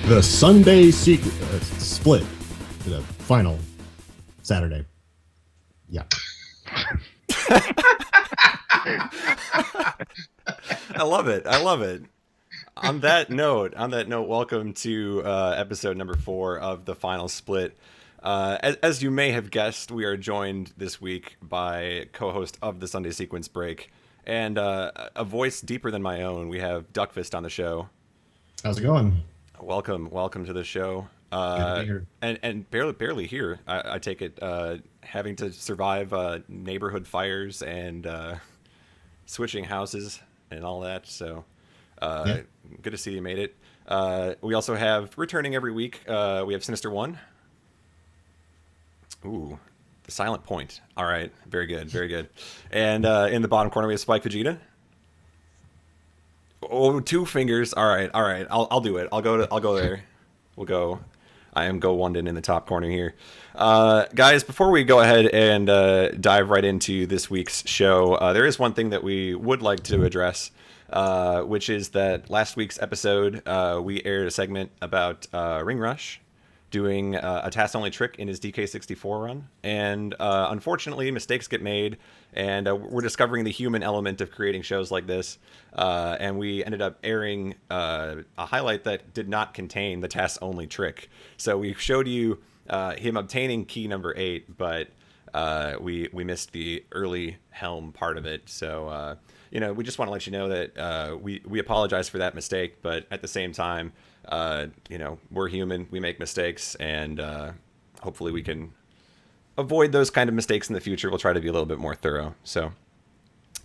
the Sunday split, the final Saturday. Yeah. I love it. I love it. On that note, welcome to episode number 4 of the final split. As you may have guessed, we are joined this week by co-host of the Sunday Sequence Break and a voice deeper than my own. We have Duckfist on the show. How's it going? Welcome to the show. Good to be here. And barely here. I take it having to survive neighborhood fires and switching houses and all that. So good to see you made it. We also have returning every week. We have Sinister One. Ooh, the silent point. All right, very good, very good. And in the bottom corner we have Spike Vegeta. Oh, 2 fingers. All right. I'll do it. I'll go there. We'll go. I am Go London in the top corner here. Guys, before we go ahead and dive right into this week's show, there is one thing that we would like to address, which is that last week's episode, we aired a segment about Ring Rush doing a task-only trick in his DK64 run. And unfortunately, mistakes get made, and we're discovering the human element of creating shows like this. And we ended up airing a highlight that did not contain the task-only trick. So we showed you him obtaining key number 8, but we missed the early helm part of it. So, we just want to let you know that we apologize for that mistake, but at the same time, we're human, we make mistakes, and hopefully we can avoid those kind of mistakes in the future. We'll try to be a little bit more thorough. So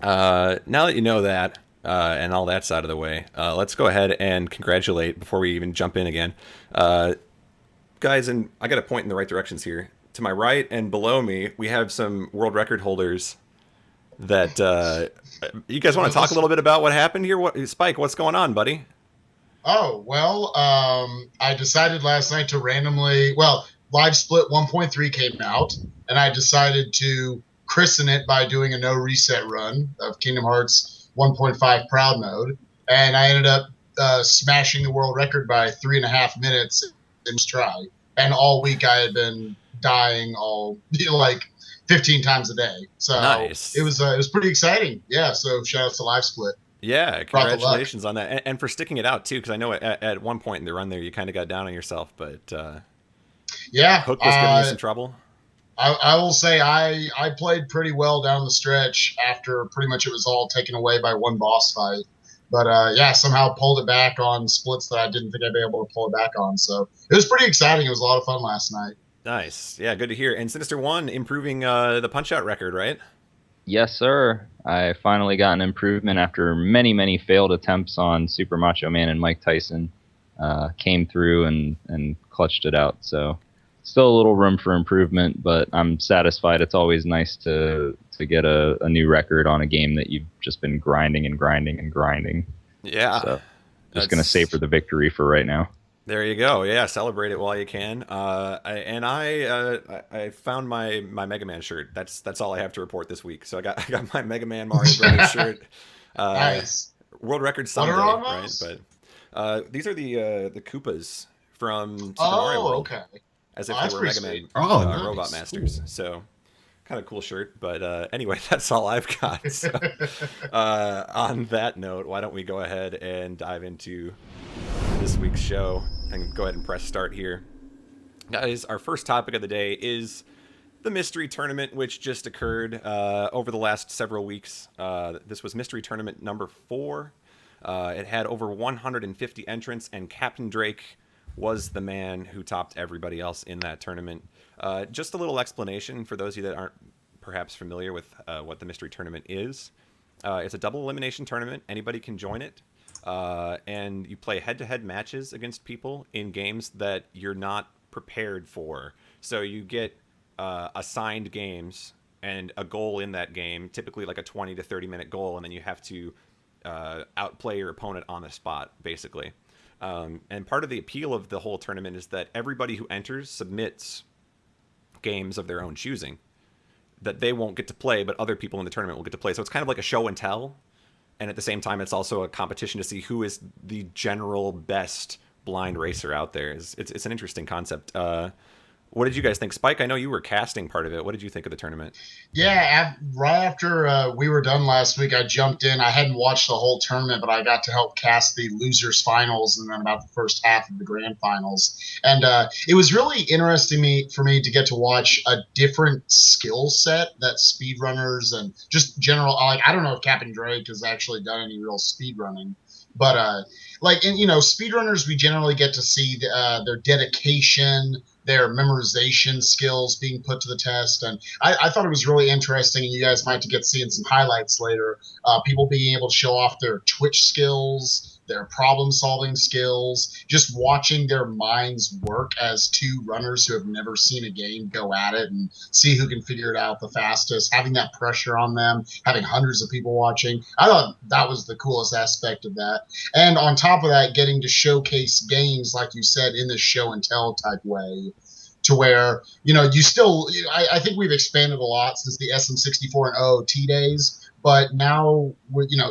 now that you know that and all that's out of the way, let's go ahead and congratulate before we even jump in again. Guys, and I got to point in the right directions here. To my right and below me, we have some world record holders that you guys want to talk a little bit about what happened here? Spike, what's going on, buddy? Oh, well, I decided last night to randomly, LiveSplit 1.3 came out, and I decided to christen it by doing a no reset run of Kingdom Hearts 1.5 Proud Mode, and I ended up smashing the world record by 3.5 minutes in this try. And all week I had been dying 15 times a day. So nice. It was pretty exciting. Yeah, so shout out to LiveSplit. Yeah, congratulations on that, and for sticking it out too, because I know at one point in the run there you kind of got down on yourself, but Hook was giving you some trouble. I will say I played pretty well down the stretch after pretty much it was all taken away by one boss fight, but somehow pulled it back on splits that I didn't think I'd be able to pull it back on. So it was pretty exciting. It was a lot of fun last night. Nice, yeah, good to hear. And Sinister One improving the Punch-Out record, right? Yes, sir. I finally got an improvement after many, many failed attempts on Super Macho Man and Mike Tyson. Came through and clutched it out. So still a little room for improvement, but I'm satisfied. It's always nice to get a new record on a game that you've just been grinding and grinding and grinding. Yeah. So just going to savor the victory for right now. There you go. Yeah, celebrate it while you can. I found my Mega Man shirt. That's all I have to report this week. So I got my Mega Man Mario Brothers shirt. Nice. World record someday, right? But these are the Koopas from Super Mario World. Okay. As if they were Mega Man nice. Robot Masters. So kind of cool shirt. But anyway, that's all I've got. So, on that note, why don't we go ahead and dive into this week's show and go ahead and press start here. Guys, our first topic of the day is the mystery tournament, which just occurred over the last several weeks. This was mystery tournament number 4. It had over 150 entrants, and Captain Drake was the man who topped everybody else in that tournament. Just a little explanation for those of you that aren't perhaps familiar with what the mystery tournament is. It's a double elimination tournament. Anybody can join it. And you play head-to-head matches against people in games that you're not prepared for. So you get assigned games and a goal in that game, typically like a 20 to 30 minute goal, and then you have to outplay your opponent on the spot, basically. And part of the appeal of the whole tournament is that everybody who enters submits games of their own choosing that they won't get to play, but other people in the tournament will get to play. So it's kind of like a show and tell. And at the same time, it's also a competition to see who is the general best blind racer out there. It's an interesting concept. What did you guys think? Spike, I know you were casting part of it. What did you think of the tournament? Yeah, right after we were done last week, I jumped in. I hadn't watched the whole tournament, but I got to help cast the losers finals and then about the first half of the grand finals. And it was really interesting for me to get to watch a different skill set that speedrunners and just general, like, I don't know if Captain Drake has actually done any real speedrunning, but speedrunners, we generally get to see their dedication, their memorization skills being put to the test. And I thought it was really interesting, and you guys might get to see in some highlights later, people being able to show off their Twitch skills, their problem-solving skills, just watching their minds work as two runners who have never seen a game go at it and see who can figure it out the fastest, having that pressure on them, having hundreds of people watching. I thought that was the coolest aspect of that. And on top of that, getting to showcase games, like you said, in this show and tell type way, to where, you still, I think we've expanded a lot since the SM64 and OOT days, but now,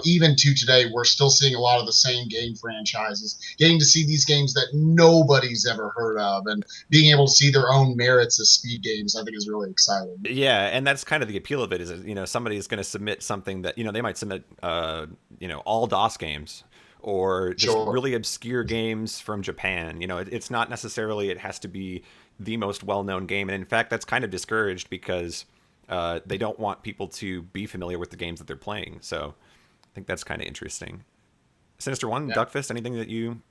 even to today, we're still seeing a lot of the same game franchises, getting to see these games that nobody's ever heard of, and being able to see their own merits as speed games, I think is really exciting. Yeah, and that's kind of the appeal of it, is, somebody's going to submit something that, they might submit, all DOS games, or just really obscure games from Japan. It's not necessarily, it has to be the most well-known game. And in fact, that's kind of discouraged because they don't want people to be familiar with the games that they're playing. So I think that's kind of interesting. Sinister One, yeah. Duckfist, anything that you...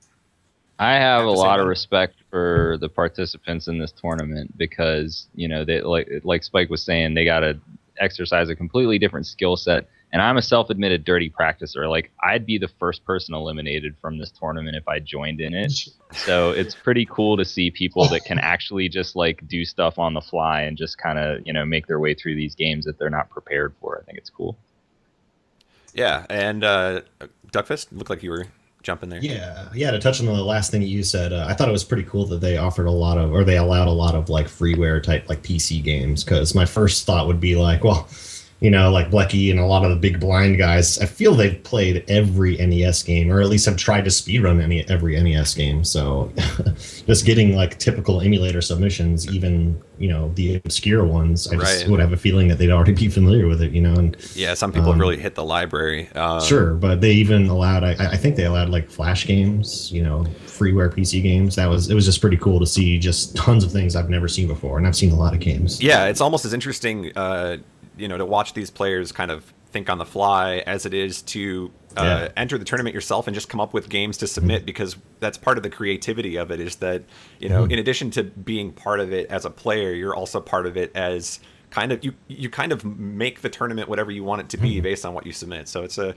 I have a lot of respect for the participants in this tournament because, they, like Spike was saying, they got to exercise a completely different skill set. And I'm a self-admitted dirty practicer. Like, I'd be the first person eliminated from this tournament if I joined in it. So it's pretty cool to see people that can actually just do stuff on the fly and just kind of, make their way through these games that they're not prepared for. I think it's cool. Yeah, and Duckfist, looked like you were jumping there. Yeah. To touch on the last thing you said, I thought it was pretty cool that they offered they allowed a lot of freeware type PC games. Because my first thought would be Blecky and a lot of the big blind guys, I feel they've played every NES game, or at least have tried to speedrun every NES game. So just getting typical emulator submissions, even, the obscure ones, I just would have a feeling that they'd already be familiar with it, And yeah, some people really hit the library. Sure, but they even allowed, I think they allowed Flash games, freeware PC games. It was just pretty cool to see just tons of things I've never seen before, and I've seen a lot of games. Yeah, it's almost as interesting to watch these players kind of think on the fly as it is to enter the tournament yourself and just come up with games to submit, because that's part of the creativity of it, is that, in addition to being part of it as a player, you're also part of it as kind of, you kind of make the tournament whatever you want it to be based on what you submit. So it's a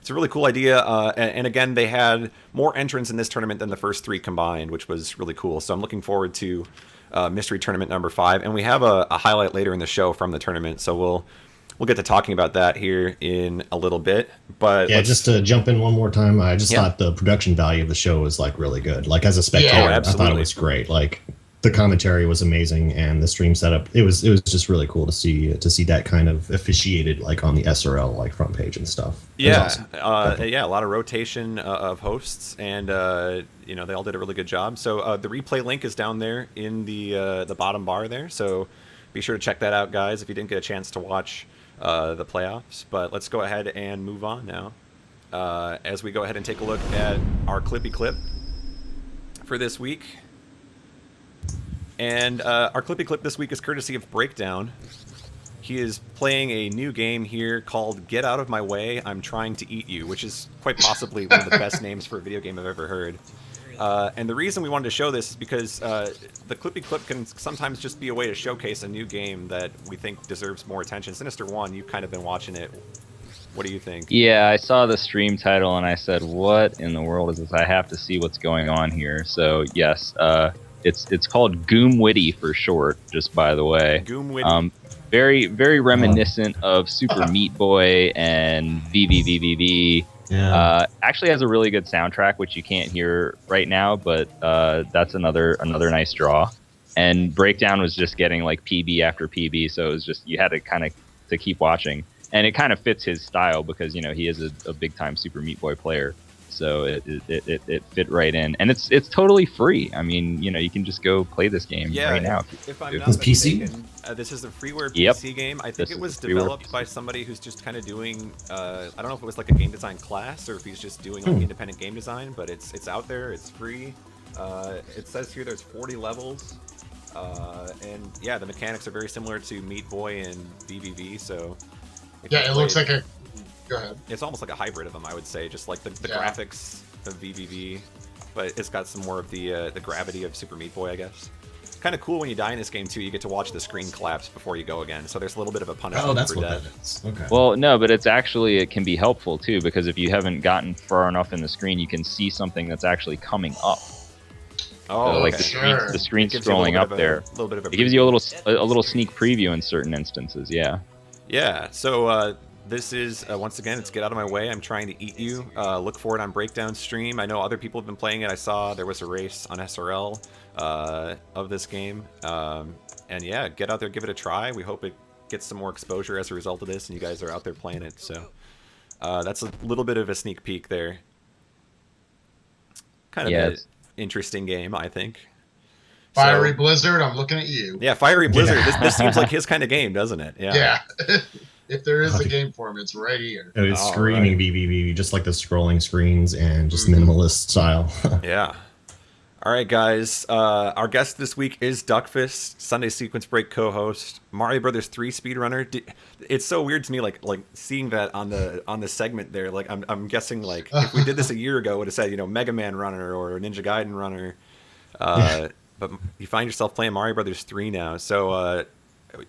really cool idea. And again, they had more entrants in this tournament than the first three combined, which was really cool. So I'm looking forward to mystery tournament number 5, and we have a highlight later in the show from the tournament, so we'll get to talking about that here in a little bit. But just to jump in one more time, I just thought the production value of the show was really good. As a spectator, I thought it was great. The commentary was amazing, and the stream setup, it was just really cool to see that kind of officiated on the SRL front page and stuff. Awesome. A lot of rotation of hosts, and they all did a really good job. So the replay link is down there in the bottom bar there, so be sure to check that out, guys, if you didn't get a chance to watch the playoffs. But let's go ahead and move on now as we go ahead and take a look at our Clippy Clip for this week. And our Clippy Clip this week is courtesy of Breakdown. He is playing a new game here called Get Out of My Way, I'm Trying to Eat You, which is quite possibly one of the best names for a video game I've ever heard. And the reason we wanted to show this is because the Clippy Clip can sometimes just be a way to showcase a new game that we think deserves more attention. Sinister One, you've kind of been watching it. What do you think? Yeah, I saw the stream title and I said, what in the world is this? I have to see what's going on here. So yes, it's called Goom Witty for short, just by the way. Goom Witty. Very, very reminiscent of Super Meat Boy and VVVVV. Yeah. Actually has a really good soundtrack, which you can't hear right now, but that's another nice draw. And Breakdown was just getting PB after PB, so it was just, you had to kind of to keep watching. And it kind of fits his style because, he is a big time Super Meat Boy player. so it fit right in, and it's totally free. I mean, you can just go play this game right now. If I'm not It's PC? mistaken, this is a freeware Yep. PC game. I think This it is was the freeware developed by PC. somebody who's just kind of doing. I don't know if it was like a game design class or if he's just doing like independent game design, but it's out there. It's free. It says here there's 40 levels, and yeah, the mechanics are very similar to Meat Boy and VVV. So Yeah, it looks like a. Go ahead. it's almost like a hybrid of them, I would say. Just like the Yeah. graphics of VVV, but it's got some more of the gravity of Super Meat Boy, I guess. Kind of cool when you die in this game too. You get to watch the screen collapse before you go again, so there's a little bit of a punishment Oh, that's for what death. that is. Okay. Well, no, but it can be helpful too, because if you haven't gotten far enough in the screen, you can see something that's actually coming up. Oh, So, like okay. Sure. the screen It gives you a little scrolling bit up of there. a little bit of a It gives you a preview. little sneak preview in certain instances. Yeah. Yeah, so this is, once again, it's Get Out of My Way, I'm Trying to Eat You. Look for it on Breakdown Stream. I know other people have been playing it. I saw there was a race on SRL of this game. And yeah, get out there, give it a try. We hope it gets some more exposure as a result of this, and you guys are out there playing it. So that's a little bit of a sneak peek there. Kind of Yeah, an it's- interesting game, I think. Fiery So- Blizzard, I'm looking at you. Yeah, Fiery Blizzard. Yeah. This seems like his kind of game, doesn't it? Yeah. If there is a game for him, it's right here. It was All screaming right. BBB, just like the scrolling screens and just minimalist style. Yeah. All right, guys. Our guest this week is Duckfist, Sunday Sequence Break co-host, Mario Brothers 3 speedrunner. It's so weird to me, like seeing that on the segment there. Like I'm guessing like if we did this a year ago, it would have said Mega Man runner or Ninja Gaiden runner. But you find yourself playing Mario Brothers 3 now. So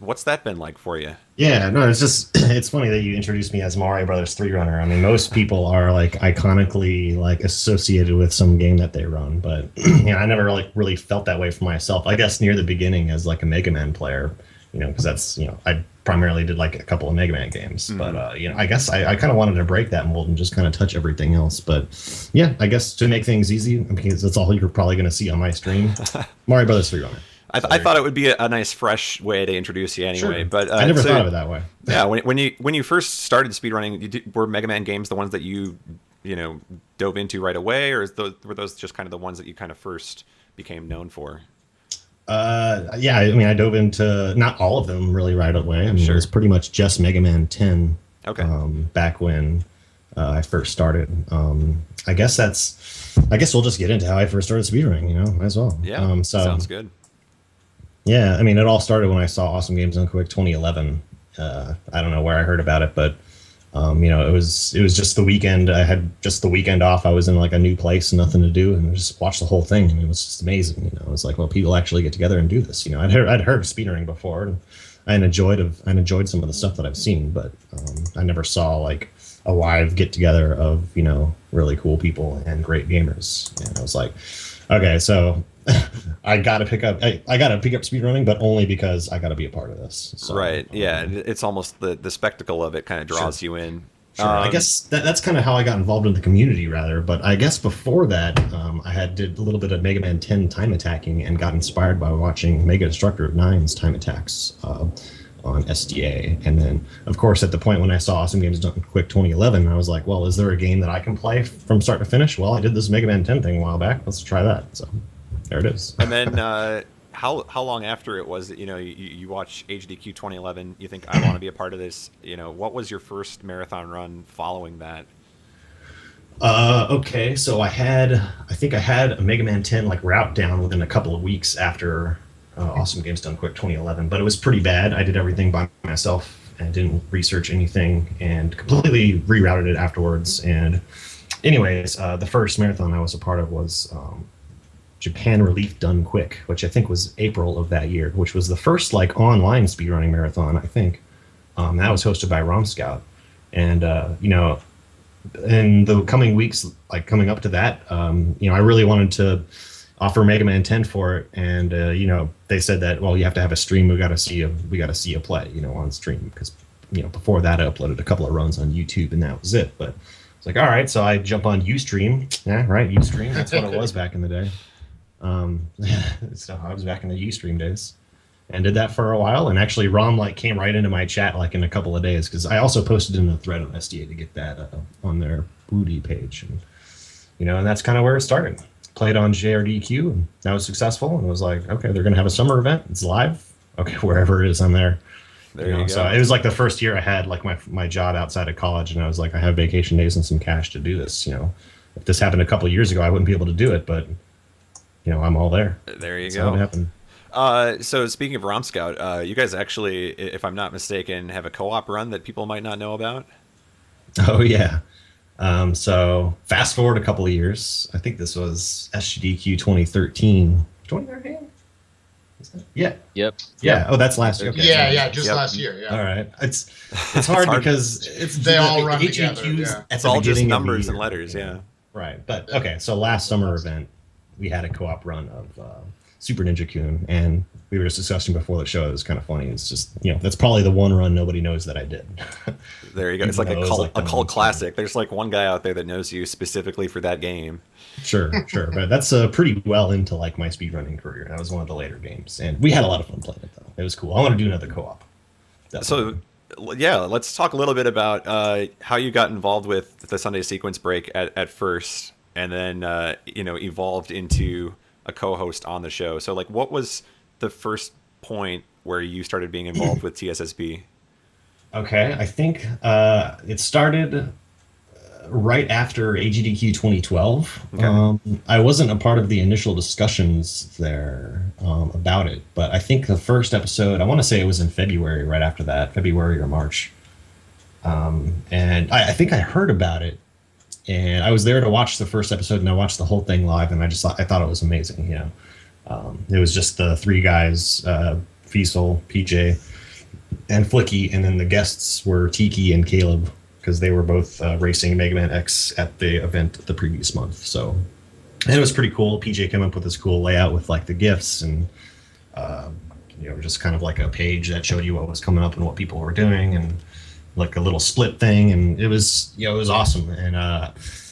what's that been like for you? Yeah, no, it's funny that you introduced me as Mario Brothers 3 runner. I mean, most people are like iconically like associated with some game that they run, but I never really felt that way for myself. I guess near the beginning as like a Mega Man player, because that's I primarily did like a couple of Mega Man games, but I guess I kind of wanted to break that mold and just kind of touch everything else. But yeah, I guess to make things easy, because that's all you're probably going to see on my stream, Mario Brothers 3 runner. I thought it would be a nice, fresh way to introduce you anyway. Sure. But I never thought of it that way. Yeah, when you first started speedrunning, were Mega Man games the ones that you dove into right away, or were those just kind of the ones that you kind of first became known for? Yeah, I mean, I dove into not all of them really right away. I mean, Sure. it was pretty much just Mega Man 10. Okay. Back when I first started. I guess we'll just get into how I first started speedrunning. Might as well. Yeah. So sounds good. yeah, I mean, it all started when I saw Awesome Games Done Quick 2011. I don't know where I heard about it, but it was just the weekend. I had just the weekend off. I was in like a new place, nothing to do, and I just watched the whole thing, and it was just amazing. It was like, well, people actually get together and do this. I'd heard of speedrunning before, and I enjoyed some of the stuff that I've seen, but I never saw like a live get together of really cool people and great gamers. And I was like, okay, so I gotta pick up speedrunning, but only because I gotta be a part of this. So, Right. Yeah. It's almost the spectacle of it kind of draws you in. Sure. I guess that's kind of how I got involved in the community, rather. But I guess before that, I did a little bit of Mega Man 10 time attacking and got inspired by watching Mega Destructor 9's time attacks on SDA. And then, of course, at the point when I saw Awesome Games Done Quick 2011, I was like, well, is there a game that I can play from start to finish? Well, I did this Mega Man 10 thing a while back. Let's try that. So there it is. And then how long after it was that you watch HDQ 2011, you think I want to be a part of this? What was your first marathon run following that? Okay, so I think I had a Mega Man 10 like route down within a couple of weeks after Awesome Games Done Quick 2011, but it was pretty bad. I did everything by myself and didn't research anything and completely rerouted it afterwards. And anyways, the first marathon I was a part of was Japan Relief Done Quick, which I think was April of that year, which was the first like online speedrunning marathon, I think. That was hosted by ROM Scout. And in the coming weeks, like coming up to that, I really wanted to offer Mega Man 10 for it, and they said that, well, you have to have a stream. We got to see a play, on stream, because before that I uploaded a couple of runs on YouTube and that was it. But it's like, all right, so I jump on Ustream. Yeah, right, Ustream. That's what it was back in the day. So I was back in the Ustream days, and did that for a while. And actually, ROM came right into my chat in a couple of days, because I also posted in a thread on SDA to get that on their Woody page. And and that's kind of where it started. Played on JRDQ, and that was successful, and was like, okay, they're gonna have a summer event. It's live. Okay, wherever it is, I'm there. There you go. So it was like the first year I had like my job outside of college, and I was like, I have vacation days and some cash to do this. If this happened a couple of years ago, I wouldn't be able to do it, but I'm all there. There you That's go. how it happened. So speaking of ROM Scout, you guys actually, if I'm not mistaken, have a co-op run that people might not know about. Oh yeah. So fast forward a couple of years. I think this was SGDQ 2013. 2013? Yeah. Yep. Yeah. Oh, that's last year. Okay. Yeah, just Yep. last year. Yeah. All right. It's hard because They all run HAQs together, yeah. at It's the all just beginning of the numbers and year. letters, yeah. Right. But okay, so last summer event, we had a co-op run of Super Ninja Kun, and we were just discussing before the show. It was kind of funny. It's just that's probably the one run nobody knows that I did. There you go. It's like Even a though it was cult, like the a cult most classic. There's like one guy out there that knows you specifically for that game. Sure. But that's pretty well into like my speedrunning career. That was one of the later games, and we had a lot of fun playing it though. It was cool. I want to do another co-op. Definitely. So, yeah, let's talk a little bit about how you got involved with the Sunday Sequence Break at first, and then evolved into a co-host on the show. So, like, what was the first point where you started being involved with TSSB? Okay, I think it started right after AGDQ 2012. Okay. I wasn't a part of the initial discussions there about it, but I think the first episode, I want to say it was in February, right after that, February or March. And I think I heard about it, and I was there to watch the first episode, and I watched the whole thing live, and I thought it was amazing. It was just the three guys, Fiesel, PJ, and Flicky, and then the guests were Tiki and Caleb, because they were both racing Mega Man X at the event the previous month. So, and it was pretty cool. PJ came up with this cool layout with like the GIFs and just kind of like a page that showed you what was coming up and what people were doing, and like a little split thing, and it was it was awesome. And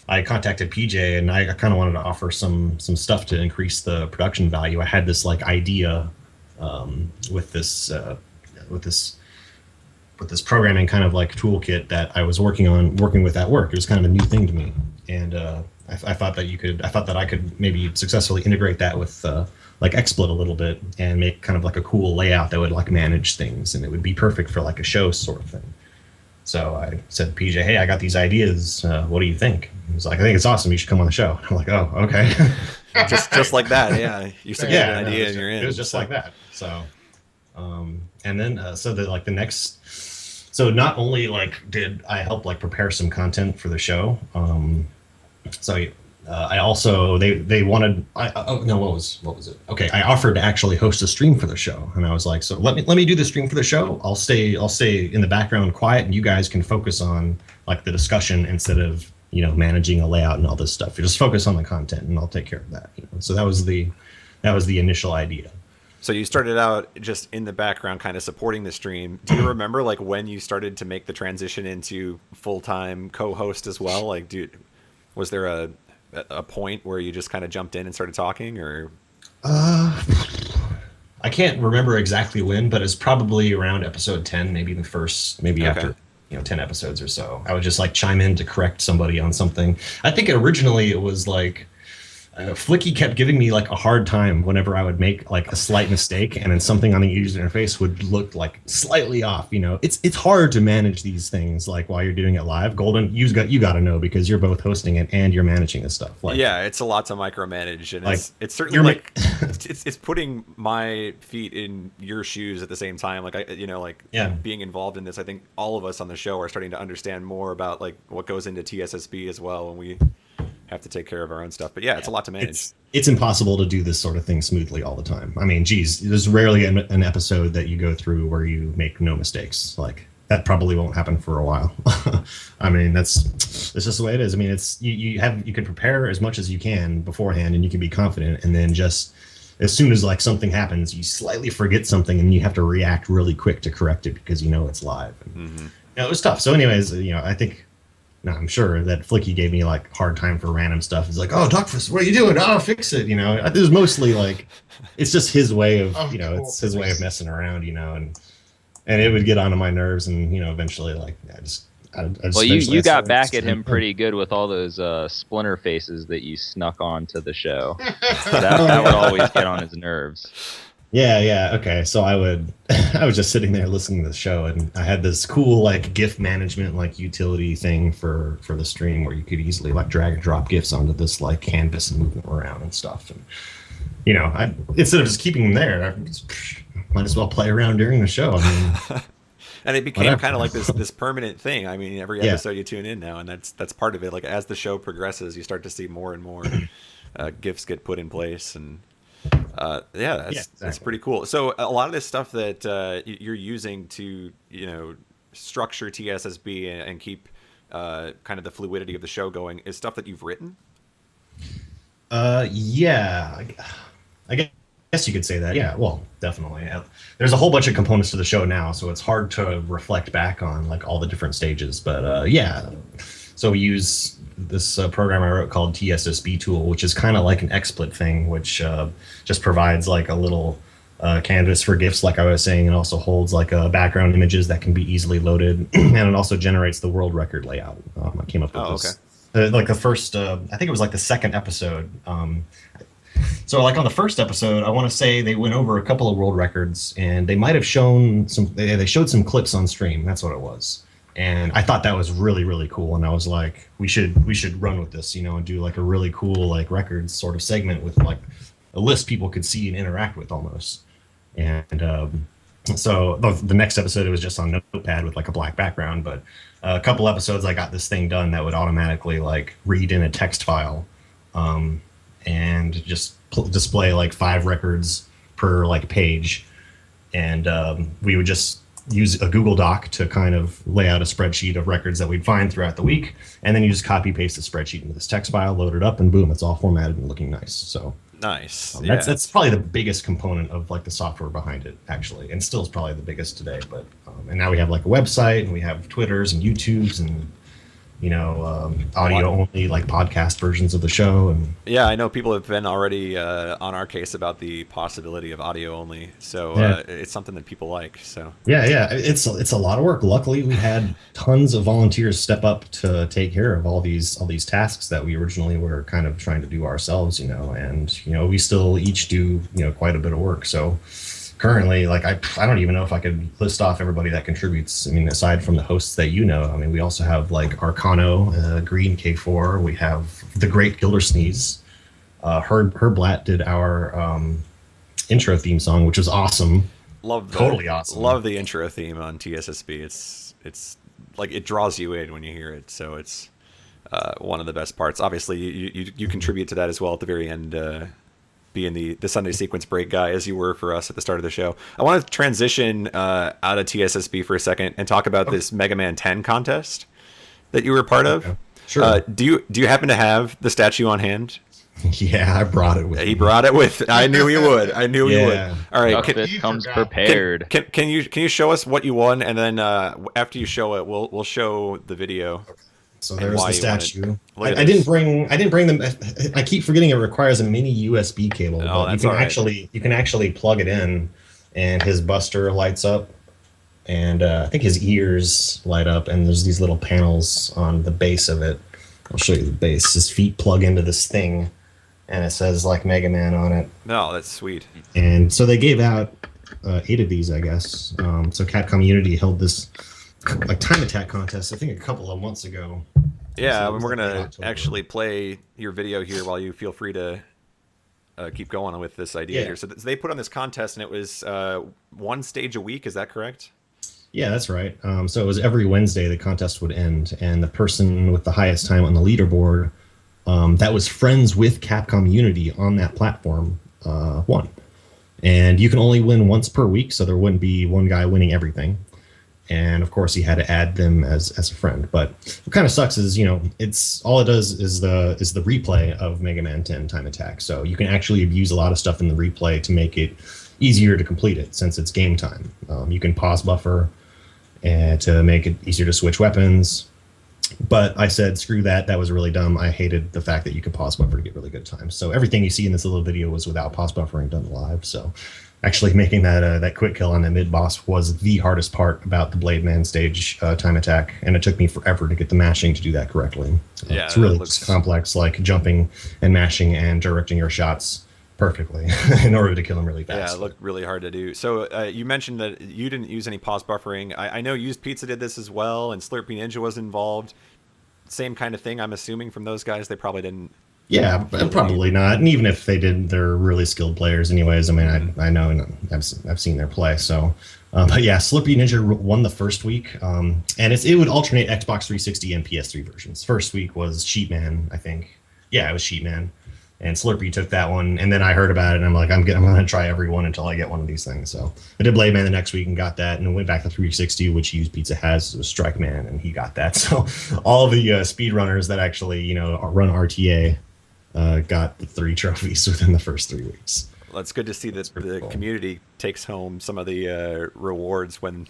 I contacted PJ, and I kind of wanted to offer some stuff to increase the production value. I had this like idea with this programming kind of like toolkit that I was working with at work. It was kind of a new thing to me, and I thought that I could maybe successfully integrate that with like XSplit a little bit and make kind of like a cool layout that would like manage things, and it would be perfect for like a show sort of thing. So I said to PJ, hey, I got these ideas. What do you think? He was like, I think it's awesome. You should come on the show. I'm like, oh, okay. just like that, yeah. You submit an idea and you're in. It was just like that. So, and then so not only like did I help like prepare some content for the show, I also they wanted what was it? Okay, I offered to actually host a stream for the show, and I was like, so let me do the stream for the show. I'll stay in the background quiet, and you guys can focus on like the discussion instead of managing a layout and all this stuff. You just focus on the content, and I'll take care of that. So that was the initial idea. So you started out just in the background, kind of supporting the stream. Do you remember like when you started to make the transition into full-time co-host as well? Like, was there a point where you just kind of jumped in and started talking, or? I can't remember exactly when, but it's probably around episode 10, maybe after 10 episodes or so. I would just like chime in to correct somebody on something. I think originally it was like Flicky kept giving me like a hard time whenever I would make like a slight mistake, and then something on the user interface would look like slightly off. It's hard to manage these things like while you're doing it live. Golden, you got to know, because you're both hosting it and you're managing this stuff. Like, yeah, it's a lot to micromanage, and like, it's certainly like it's putting my feet in your shoes at the same time. Like being involved in this, I think all of us on the show are starting to understand more about like what goes into TSSB as well, and we have to take care of our own stuff. But yeah, it's a lot to manage. It's impossible to do this sort of thing smoothly all the time. I mean, geez, there's rarely an episode that you go through where you make no mistakes. Like, that probably won't happen for a while. I mean, it's just the way it is. I mean, it's you can prepare as much as you can beforehand, and you can be confident, and then just as soon as like something happens, you slightly forget something, and you have to react really quick to correct it because it's live. And, it was tough. So anyways, I think, no, I'm sure that Flicky gave me like hard time for random stuff. He's like, "Oh, Duckfist, what are you doing? Oh, fix it." It was mostly like, it's just his way of, it's his way of messing around, and it would get onto my nerves, and eventually, like, Well, you got back at him pretty good with all those splinter faces that you snuck on to the show. That would always get on his nerves. Yeah. Okay. So I was just sitting there listening to the show, and I had this cool like GIF management like utility thing for the stream where you could easily like drag and drop GIFs onto this like canvas and move them around and stuff. And I instead of just keeping them there, I might as well play around during the show. I mean, and it became kind of like this permanent thing. I mean, every episode you tune in now, and that's part of it. Like as the show progresses, you start to see more and more GIFs get put in place, and that's pretty cool. So a lot of this stuff that you're using to structure TSSB and keep kind of the fluidity of the show going is stuff that you've written. Yeah, I guess you could say that. Yeah, well, definitely. There's a whole bunch of components to the show now, so it's hard to reflect back on like all the different stages. But yeah, so we use this program I wrote called TSSB tool, which is kind of like an XSplit thing, which just provides like a little canvas for GIFs, like I was saying. It also holds like background images that can be easily loaded, and it also generates the world record layout. I came up with this. Okay. Like the first, I think it was like the second episode. So like on the first episode, I want to say they went over a couple of world records, and they might have shown they showed some clips on stream. That's what it was. And I thought that was really, really cool. And I was like, we should run with this, and do like a really cool like records sort of segment with like a list people could see and interact with almost. And so the next episode, it was just on Notepad with like a black background. But a couple episodes, I got this thing done that would automatically like read in a text file and just display like 5 records per like page. And we would just use a Google Doc to kind of lay out a spreadsheet of records that we'd find throughout the week, and then you just copy paste the spreadsheet into this text file, load it up, and boom, it's all formatted and looking nice. So nice. That's probably the biggest component of like the software behind it, actually, and still is probably the biggest today. But and now we have like a website, and we have Twitters and YouTubes, and audio only like podcast versions of the show. And yeah, I know people have been already on our case about the possibility of audio only, so it's something that people like. So yeah, it's a lot of work. Luckily, we had tons of volunteers step up to take care of all these tasks that we originally were kind of trying to do ourselves, and we still each do quite a bit of work. So currently, like I don't even know if I could list off everybody that contributes. I mean, aside from the hosts that I mean, we also have like Arcano, Green K4. We have the Great Gildersneeze. Herb Blatt did our intro theme song, which was awesome. Totally awesome. Love the intro theme on TSSB. It's like it draws you in when you hear it. So it's one of the best parts. Obviously, you contribute to that as well at the very end. Being the Sunday sequence break guy as you were for us at the start of the show. I want to transition out of TSSB for a second and talk about this Mega Man 10 contest that you were a part of. Sure. Do you happen to have the statue on hand? Yeah, I brought it with me. He brought it with. I knew he would. He would. All right. Duckfist comes prepared. Can you show us what you won, and then after you show it, we'll show the video. So there's the statue. I didn't bring them. I keep forgetting it requires a mini USB cable. Oh, but you can actually plug it in, and his buster lights up, and I think his ears light up, and there's these little panels on the base of it. I'll show you the base. His feet plug into this thing, and it says like Mega Man on it. No, that's sweet. And so they gave out 8 of these, I guess. So Capcom Unity held this like time attack contest, I think a couple of months ago. Yeah, so we're gonna actually play your video here while you feel free to keep going with this idea here. So they put on this contest, and it was 1 stage a week. Is that correct? Yeah, that's right. So it was every Wednesday the contest would end, and the person with the highest time on the leaderboard that was friends with Capcom Unity on that platform won. And you can only win once per week, so there wouldn't be one guy winning everything. And of course, he had to add them as a friend. But what kind of sucks is, it's all it does is the replay of Mega Man 10 Time Attack. So you can actually use a lot of stuff in the replay to make it easier to complete it, since it's game time. You can pause buffer and to make it easier to switch weapons. But I said, screw that. That was really dumb. I hated the fact that you could pause buffer to get really good times. So everything you see in this little video was without pause buffering done live. So actually making that quick kill on that mid boss was the hardest part about the Blade Man stage time attack. And it took me forever to get the mashing to do that correctly. Yeah, it's really just complex, like jumping and mashing and directing your shots perfectly in order to kill him really fast. Yeah, it looked really hard to do. So you mentioned that you didn't use any pause buffering. I know Used Pizza did this as well, and Slurpee Ninja was involved. Same kind of thing, I'm assuming, from those guys. They probably didn't. Yeah, probably not. And even if they did, they're really skilled players anyways. I mean, I know, and I've seen their play. So, but yeah, Slurpee Ninja won the first week. And it would alternate Xbox 360 and PS3 versions. First week was Sheepman, I think. Yeah, it was Sheepman. And Slurpee took that one, and then I heard about it, and I'm like, I'm going to try every one until I get one of these things. So I did Blade Man the next week and got that, and then went back to 360, which Used Pizza has, was Strike Man, and he got that. So all of the speedrunners that actually, run RTA got the 3 trophies within the first 3 weeks. Well, it's good to see that the cool. community takes home some of the rewards when,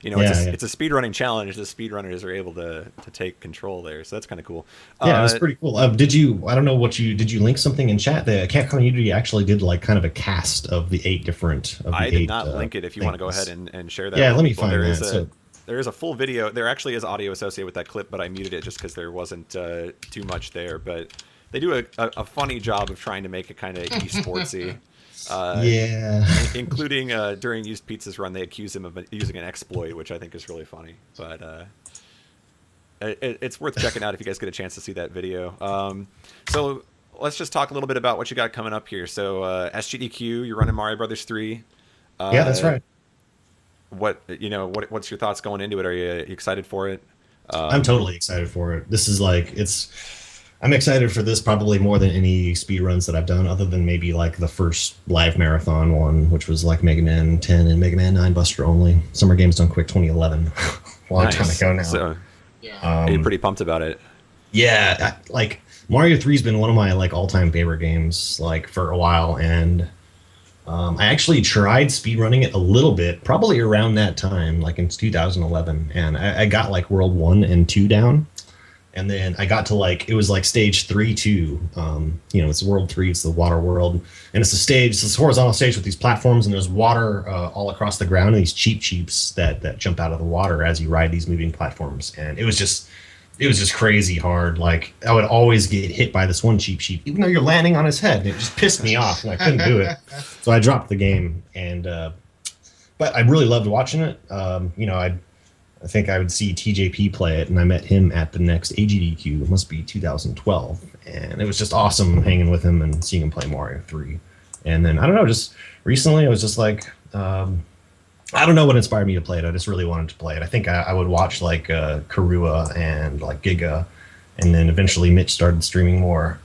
it's a speedrunning challenge. The speedrunners are able to take control there, so that's kind of cool. Yeah, it was pretty cool. Did you link something in chat? The Cat Community actually did like kind of a cast of the 8 different. I did not link it. If you want to go ahead and share that. Yeah, let me find that. There is a full video. There actually is audio associated with that clip, but I muted it just because there wasn't too much there. But they do a funny job of trying to make it kind of esportsy. Including during Used Pizza's run, they accuse him of using an exploit, which I think is really funny. But it's worth checking out if you guys get a chance to see that video. So let's just talk a little bit about what you got coming up here. So SGDQ, you're running Mario Brothers 3. Yeah, that's right. What's your thoughts going into it? Are you excited for it? I'm totally excited for it. This is I'm excited for this probably more than any speed runs that I've done, other than maybe like the first live marathon one, which was like Mega Man 10 and Mega Man 9 Buster only. Summer Games Done Quick 2011. Long time ago now. So, you're pretty pumped about it. Yeah, like Mario 3's been one of my like all-time favorite games like for a while, and I actually tried speedrunning it a little bit, probably around that time, like in 2011, and I got like World 1 and 2 down. And then I got to it was like stage 3, 2. It's World 3, it's the water world. And it's this horizontal stage with these platforms, and there's water all across the ground, and these cheeps that jump out of the water as you ride these moving platforms. And it was just crazy hard. Like, I would always get hit by this one cheap, even though you're landing on his head. And it just pissed me off, and I couldn't do it. So I dropped the game. And but I really loved watching it. I think I would see TJP play it, and I met him at the next AGDQ. It must be 2012, and it was just awesome hanging with him and seeing him play Mario 3. And then I don't know, just recently I was just like, I don't know what inspired me to play it. I just really wanted to play it. I think I would watch like Karua and like Giga, and then eventually Mitch started streaming more,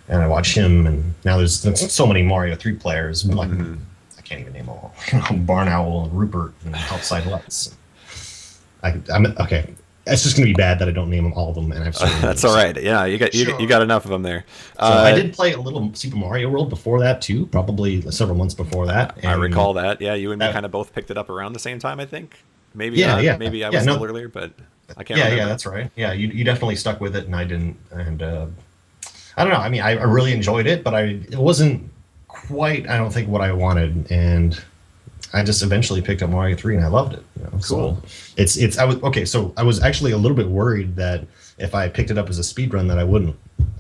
and I watched him. And now there's so many Mario 3 players. Like, I can't even name them all. Barn Owl and Rupert and Outside Lutz. I'm okay. It's just gonna be bad that I don't name them all of them, and I've. That's all right. Yeah, you got enough of them there. So I did play a little Super Mario World before that too, probably several months before that. I recall that. Yeah, you and me kind of both picked it up around the same time, I think. Maybe not. Maybe I was a little earlier, but I can't remember. Yeah, that's right. Yeah, you definitely stuck with it, and I didn't. And I don't know. I mean, I really enjoyed it, but it wasn't quite, I don't think, what I wanted, and I just eventually picked up Mario 3 and I loved it. Cool. So I was actually a little bit worried that if I picked it up as a speedrun that I wouldn't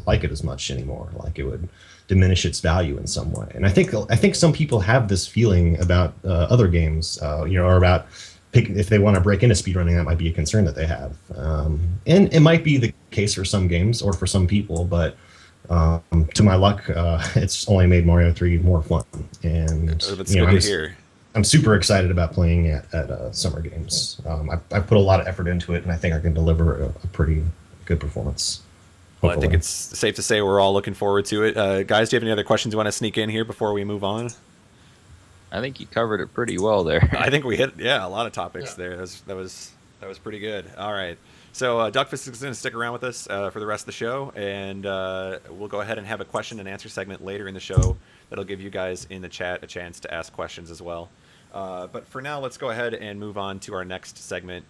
like it as much anymore. Like it would diminish its value in some way. And I think some people have this feeling about other games, or about if they want to break into speedrunning, that might be a concern that they have. And it might be the case for some games or for some people, but to my luck, it's only made Mario 3 more fun. And that's good to hear. I'm super excited about playing at Summer Games. I put a lot of effort into it, and I think I can deliver a pretty good performance. Well, I think it's safe to say we're all looking forward to it. Guys, do you have any other questions you want to sneak in here before we move on? I think you covered it pretty well there. I think we hit a lot of topics there. That was pretty good. All right. So Duckfist is going to stick around with us for the rest of the show, and we'll go ahead and have a question and answer segment later in the show that'll give you guys in the chat a chance to ask questions as well. But for now, let's go ahead and move on to our next segment,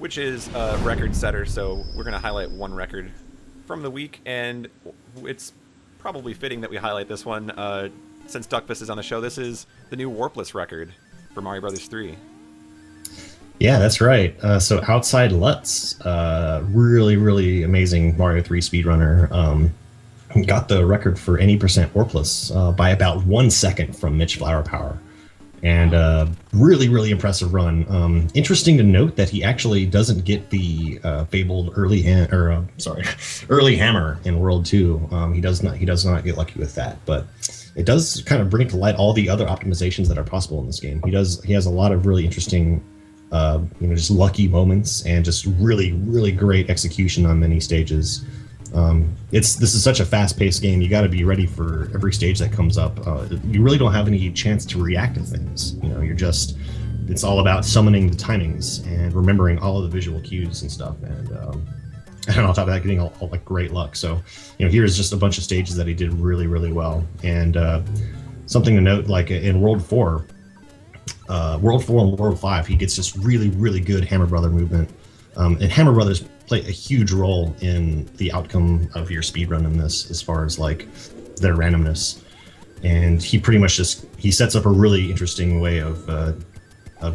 which is a record setter. So we're going to highlight one record from the week, and it's probably fitting that we highlight this one since Duckfist is on the show. This is the new warpless record for Mario Brothers 3. Yeah, that's right. So Outside Lutz, really amazing Mario 3 speedrunner, got the record for any percent warpless by about 1 second from Mitch Flower Power. And really impressive run. Interesting to note that he actually doesn't get the fabled early hammer in World 2. He does not get lucky with that, but it does kind of bring to light all the other optimizations that are possible in this game. He has a lot of really interesting, just lucky moments and just really great execution on many stages. This is such a fast-paced game. You got to be ready for every stage that comes up. You really don't have any chance to react to things. It's all about summoning the timings and remembering all of the visual cues and stuff. And on top of that, getting all like great luck. So, here's just a bunch of stages that he did really well. And something to note, like in World 4 and World 5, he gets just really good Hammer Brother movement. And Hammer Brothers play a huge role in the outcome of your speedrun in this, as far as like their randomness. And he pretty much he sets up a really interesting way of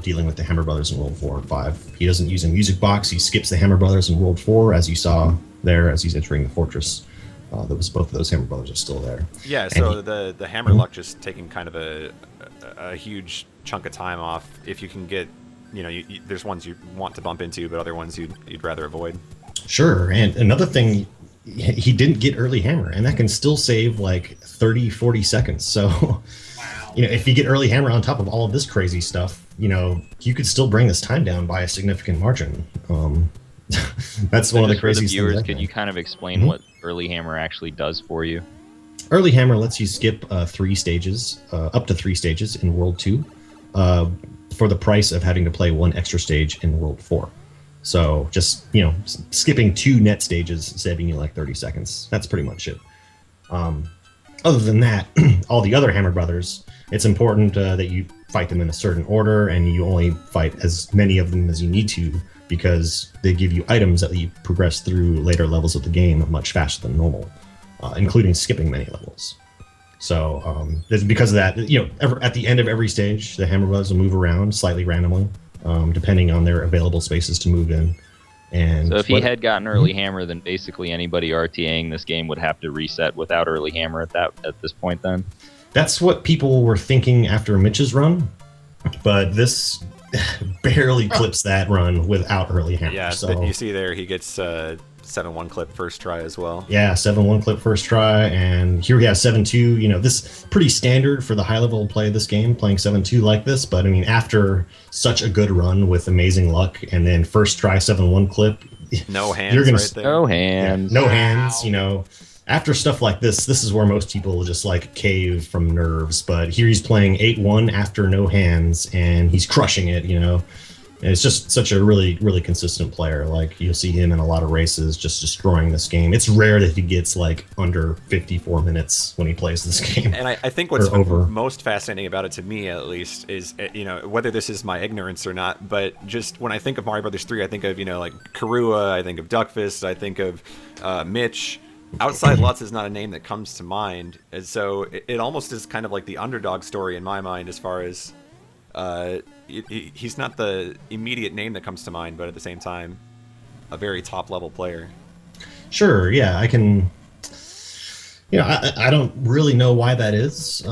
dealing with the Hammer Brothers in World 4 and 5. He doesn't use a music box. He skips the Hammer Brothers in World 4, as you saw there as he's entering the fortress. Both of those Hammer Brothers are still there. Yeah, so the Hammer luck just taking kind of a huge chunk of time off. If you can get, there's ones you want to bump into, but other ones you'd rather avoid. Sure, and another thing, he didn't get early hammer, and that can still save like 30-40 seconds. So, wow. If you get early hammer on top of all of this crazy stuff, you could still bring this time down by a significant margin. That's one of the craziest things. Viewers, could you kind of explain what early hammer actually does for you? Early hammer lets you skip 3 stages, up to 3 stages in World 2, for the price of having to play 1 extra stage in World 4. So just, skipping 2 net stages, saving you like 30 seconds. That's pretty much it. Other than that, all the other Hammer Brothers, it's important that you fight them in a certain order, and you only fight as many of them as you need to, because they give you items that you progress through later levels of the game much faster than normal, including skipping many levels. So because of that, at the end of every stage, the Hammer Brothers will move around slightly randomly, depending on their available spaces to move in. And so if he had gotten early hammer, then basically anybody RTAing this game would have to reset without early hammer at this point then? That's what people were thinking after Mitch's run, but this barely clips that run without early hammer. Yeah, so you see there, he gets 7-1 clip first try as well. Yeah, 7-1 clip first try, and here we have 7-2. This pretty standard for the high level play of this game, playing 7-2 like this. But I mean, after such a good run with amazing luck, and then first try 7-1 clip, no hands, right there. No hands. Yeah, no hands. After stuff like this is where most people just like cave from nerves. But here he's playing 8-1 after no hands, and he's crushing it. And it's just such a really consistent player. Like, you'll see him in a lot of races just destroying this game. It's rare that he gets like under 54 minutes when he plays this game. And I think what's most fascinating about it, to me at least, is whether this is my ignorance or not, but just when I think of Mario Brothers 3, I think of like Karua, I think of Duckfist, I think of Mitch. Outside Lutz is not a name that comes to mind, and so it almost is kind of like the underdog story in my mind, as far as he's not the immediate name that comes to mind, but at the same time, a very top level player. Sure, yeah, I can. I don't really know why that is.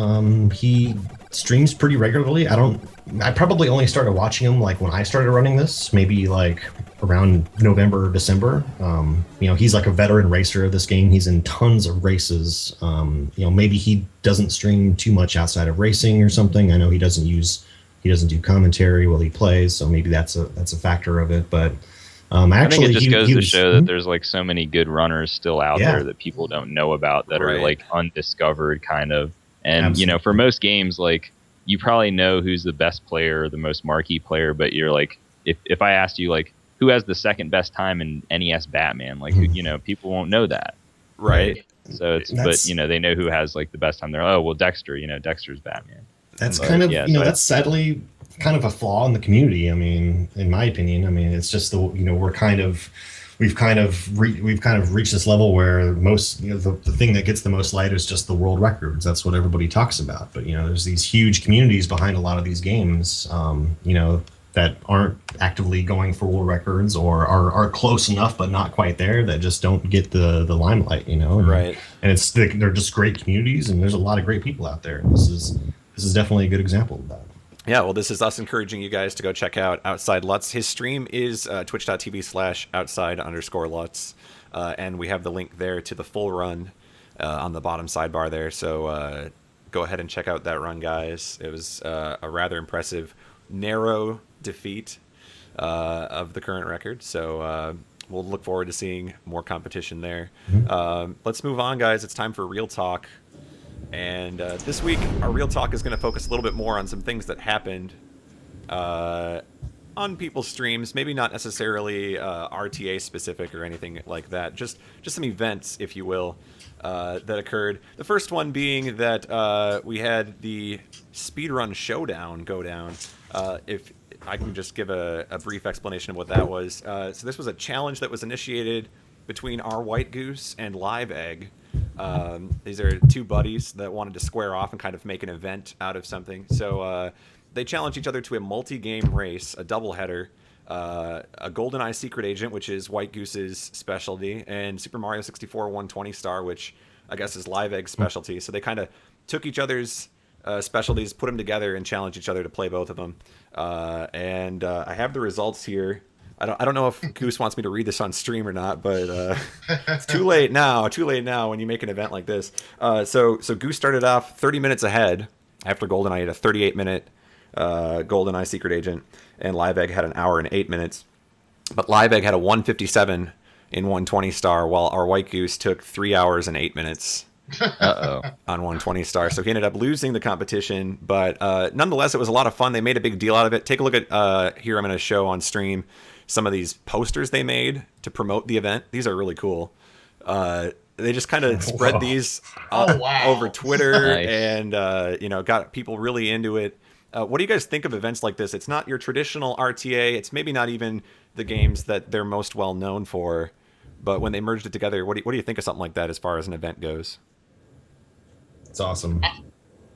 He streams pretty regularly. I probably only started watching him like when I started running this, maybe like around November or December. He's like a veteran racer of this game. He's in tons of races. Maybe he doesn't stream too much outside of racing or something. I know he doesn't do commentary while he plays, so maybe that's a factor of it. But I think it just goes to show that there's like so many good runners still out there that people don't know about, that are like undiscovered kind of. And Absolutely. For most games, like, you probably know who's the best player or the most marquee player, but you're like, if I asked you like who has the second best time in NES Batman, like people won't know that, right? So but they know who has like the best time. They're Dexter, Dexter's Batman. That's but, kind of so that's sadly kind of a flaw in the community. I mean, in my opinion, I mean, it's just we've kind of reached this level where most, the thing that gets the most light is just the world records. That's what everybody talks about. But there's these huge communities behind a lot of these games, that aren't actively going for world records, or are close enough but not quite there, that just don't get the limelight. Right. And they're just great communities, and there's a lot of great people out there. And this is definitely a good example of that. Yeah, well, this is us encouraging you guys to go check out Outside Lutz. His stream is twitch.tv/outside_Lutz. And we have the link there to the full run on the bottom sidebar there. So go ahead and check out that run, guys. It was a rather impressive, narrow defeat of the current record. So we'll look forward to seeing more competition there. Let's move on, guys. It's time for Real Talk. And this week, our Real Talk is going to focus a little bit more on some things that happened on people's streams. Maybe not necessarily RTA specific or anything like that. Just some events, if you will, that occurred. The first one being that we had the Speedrun Showdown go down. If I can just give a brief explanation of what that was. So this was a challenge that was initiated between our White Goose and Live Egg. These are two buddies that wanted to square off and kind of make an event out of something. So they challenged each other to a multi-game race, a doubleheader, a GoldenEye Secret Agent, which is White Goose's specialty, and Super Mario 64 120 Star, which I guess is Live Egg's specialty. So they kind of took each other's specialties, put them together, and challenged each other to play both of them. And I have the results here. I don't know if Goose wants me to read this on stream or not, but it's too late now. Too late now when you make an event like this. So Goose started off 30 minutes ahead after GoldenEye. He had a 38-minute GoldenEye Secret Agent, and Live Egg had an hour and 8 minutes. But Live Egg had a 157 in 120 Star, while our White Goose took 3 hours and 8 minutes. On 120 Star. So he ended up losing the competition, but nonetheless, it was a lot of fun. They made a big deal out of it. Take a look at here. I'm going to show on stream some of these posters they made to promote the event. These are really cool. They just kind of spread these over Twitter. Nice. And got people really into it. What do you guys think of events like this? It's not your traditional RTA. It's maybe not even the games that they're most well known for. But when they merged it together, what do you think of something like that as far as an event goes? It's awesome.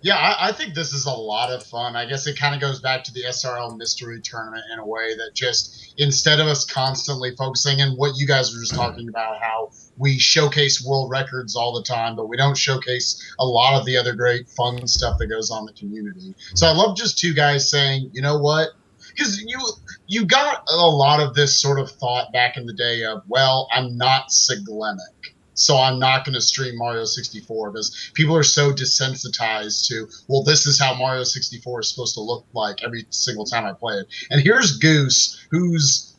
Yeah, I think this is a lot of fun. I guess it kind of goes back to the SRL Mystery Tournament in a way that just, instead of us constantly focusing, and what you guys were just talking about, how we showcase world records all the time, but we don't showcase a lot of the other great fun stuff that goes on in the community. So I love just two guys saying, you know what? Because you got a lot of this sort of thought back in the day of, well, I'm not Siglemic, so I'm not going to stream Mario 64, because people are so desensitized to, well, this is how Mario 64 is supposed to look like every single time I play it. And here's Goose, who's